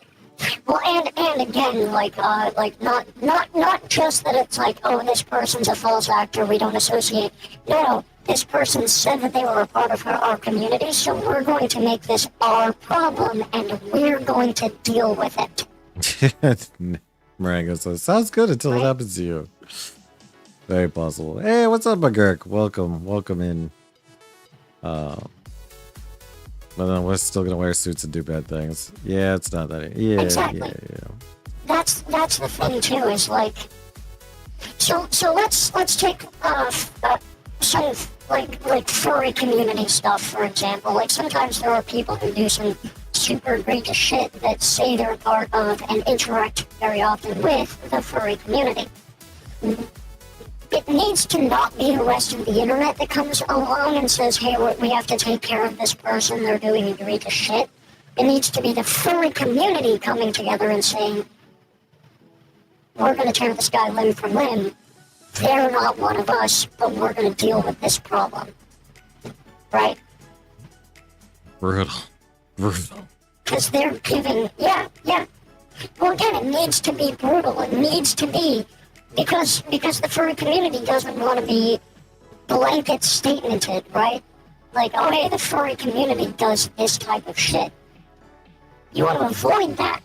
Well, and again, like not just that it's like, oh, this person's a false actor, we don't associate. No, this person said that they were a part of our community, so we're going to make this our problem, and we're going to deal with it. Marango says, sounds good until it happens to you. Very possible. Hey, what's up, McGurk? Welcome in. But then we're still gonna wear suits and do bad things. Yeah, it's not that. Yeah, exactly. Yeah. That's the thing too. Is like, so let's take some like furry community stuff, for example. Like, sometimes there are people who do some super egregious shit that say they're part of and interact very often with the furry community. It needs to not be the rest of the internet that comes along and says, hey, we have to take care of this person, they're doing egregious shit. It needs to be the furry community coming together and saying, we're going to tear this guy limb from limb. They're not one of us, but we're going to deal with this problem. Right? Brutal. Because they're giving, yeah. Well, again, it needs to be brutal. It needs to be, because the furry community doesn't want to be blanket statemented, right? Like, oh, hey, the furry community does this type of shit. You want to avoid that.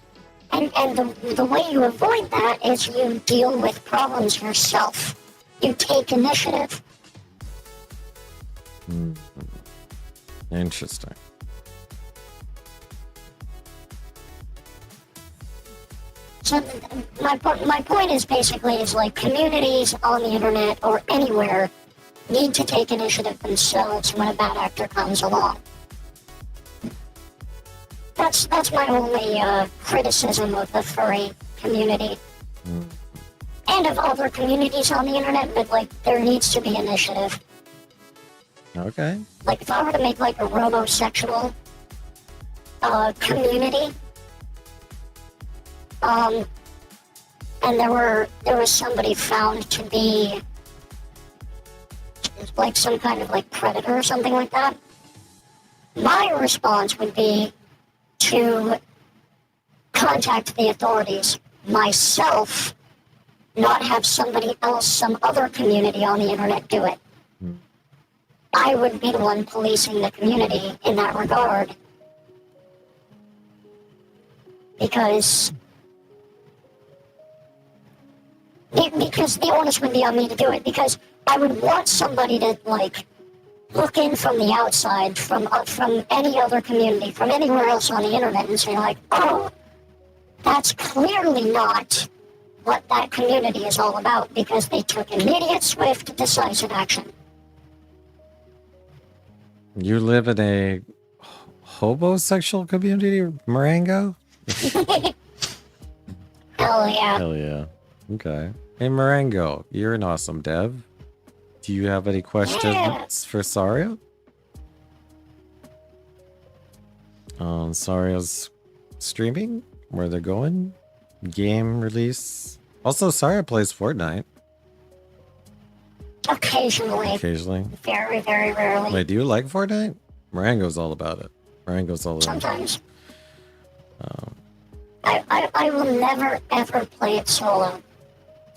And the way you avoid that is you deal with problems yourself. You take initiative. Interesting. So my point is basically is like, communities on the internet or anywhere need to take initiative themselves when a bad actor comes along. That's my only criticism of the furry community. And of other communities on the internet, but like, there needs to be initiative. Okay. Like, if I were to make like a robosexual community, and there was somebody found to be like some kind of like predator or something like that, my response would be to contact the authorities myself, not have somebody else, some other community on the internet do it. Hmm. I would be the one policing the community in that regard. Because the onus would be on me to do it. Because I would want somebody to, like, look in from the outside, from any other community, from anywhere else on the internet, and say, like, oh, that's clearly not what that community is all about, because they took immediate, swift, decisive action. You live in a homosexual community, Marengo? Hell yeah. Hell yeah. Okay. Hey, Marengo, you're an awesome dev. Do you have any questions for Saria? On Saria's streaming? Where they're going? Game release? Also, Saria plays Fortnite. Occasionally. Occasionally. Very, very rarely. Wait, do you like Fortnite? Marengo's all about it. Marengo's all about it. Sometimes. I will never, ever play it solo.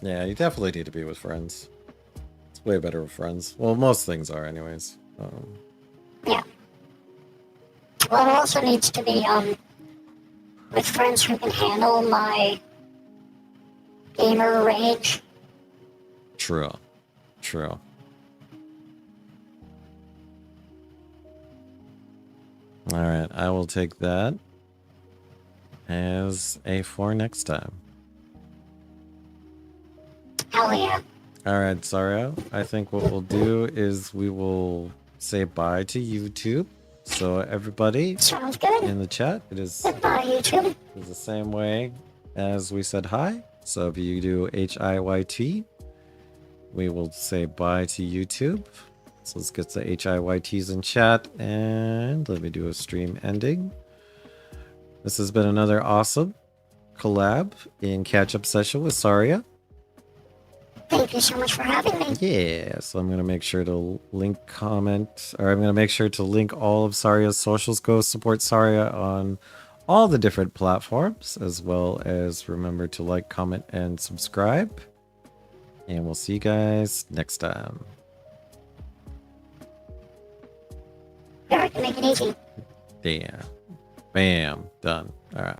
Yeah, you definitely need to be with friends. It's way better with friends. Well, most things are anyways. Yeah. Well, it also needs to be, with friends who can handle my gamer rage. True. True. Alright, I will take that as a for next time. Hell yeah. Alright, Saria, I think what we'll do is we will say bye to YouTube. So everybody Sounds good. in the chat, it is Goodbye, YouTube. the same way as we said hi. So if you do HIYT, we will say bye to YouTube. So let's get the HIYTs in chat and let me do a stream ending. This has been another awesome collab in catch-up session with Saria. Thank you so much for having me. Yeah, so I'm going to make sure to link comment, or I'm going to make sure to link all of Saria's socials. Go support Saria on all the different platforms, as well as remember to like, comment, and subscribe. And we'll see you guys next time. Alright, make it easy. Yeah. Bam. Done. All right.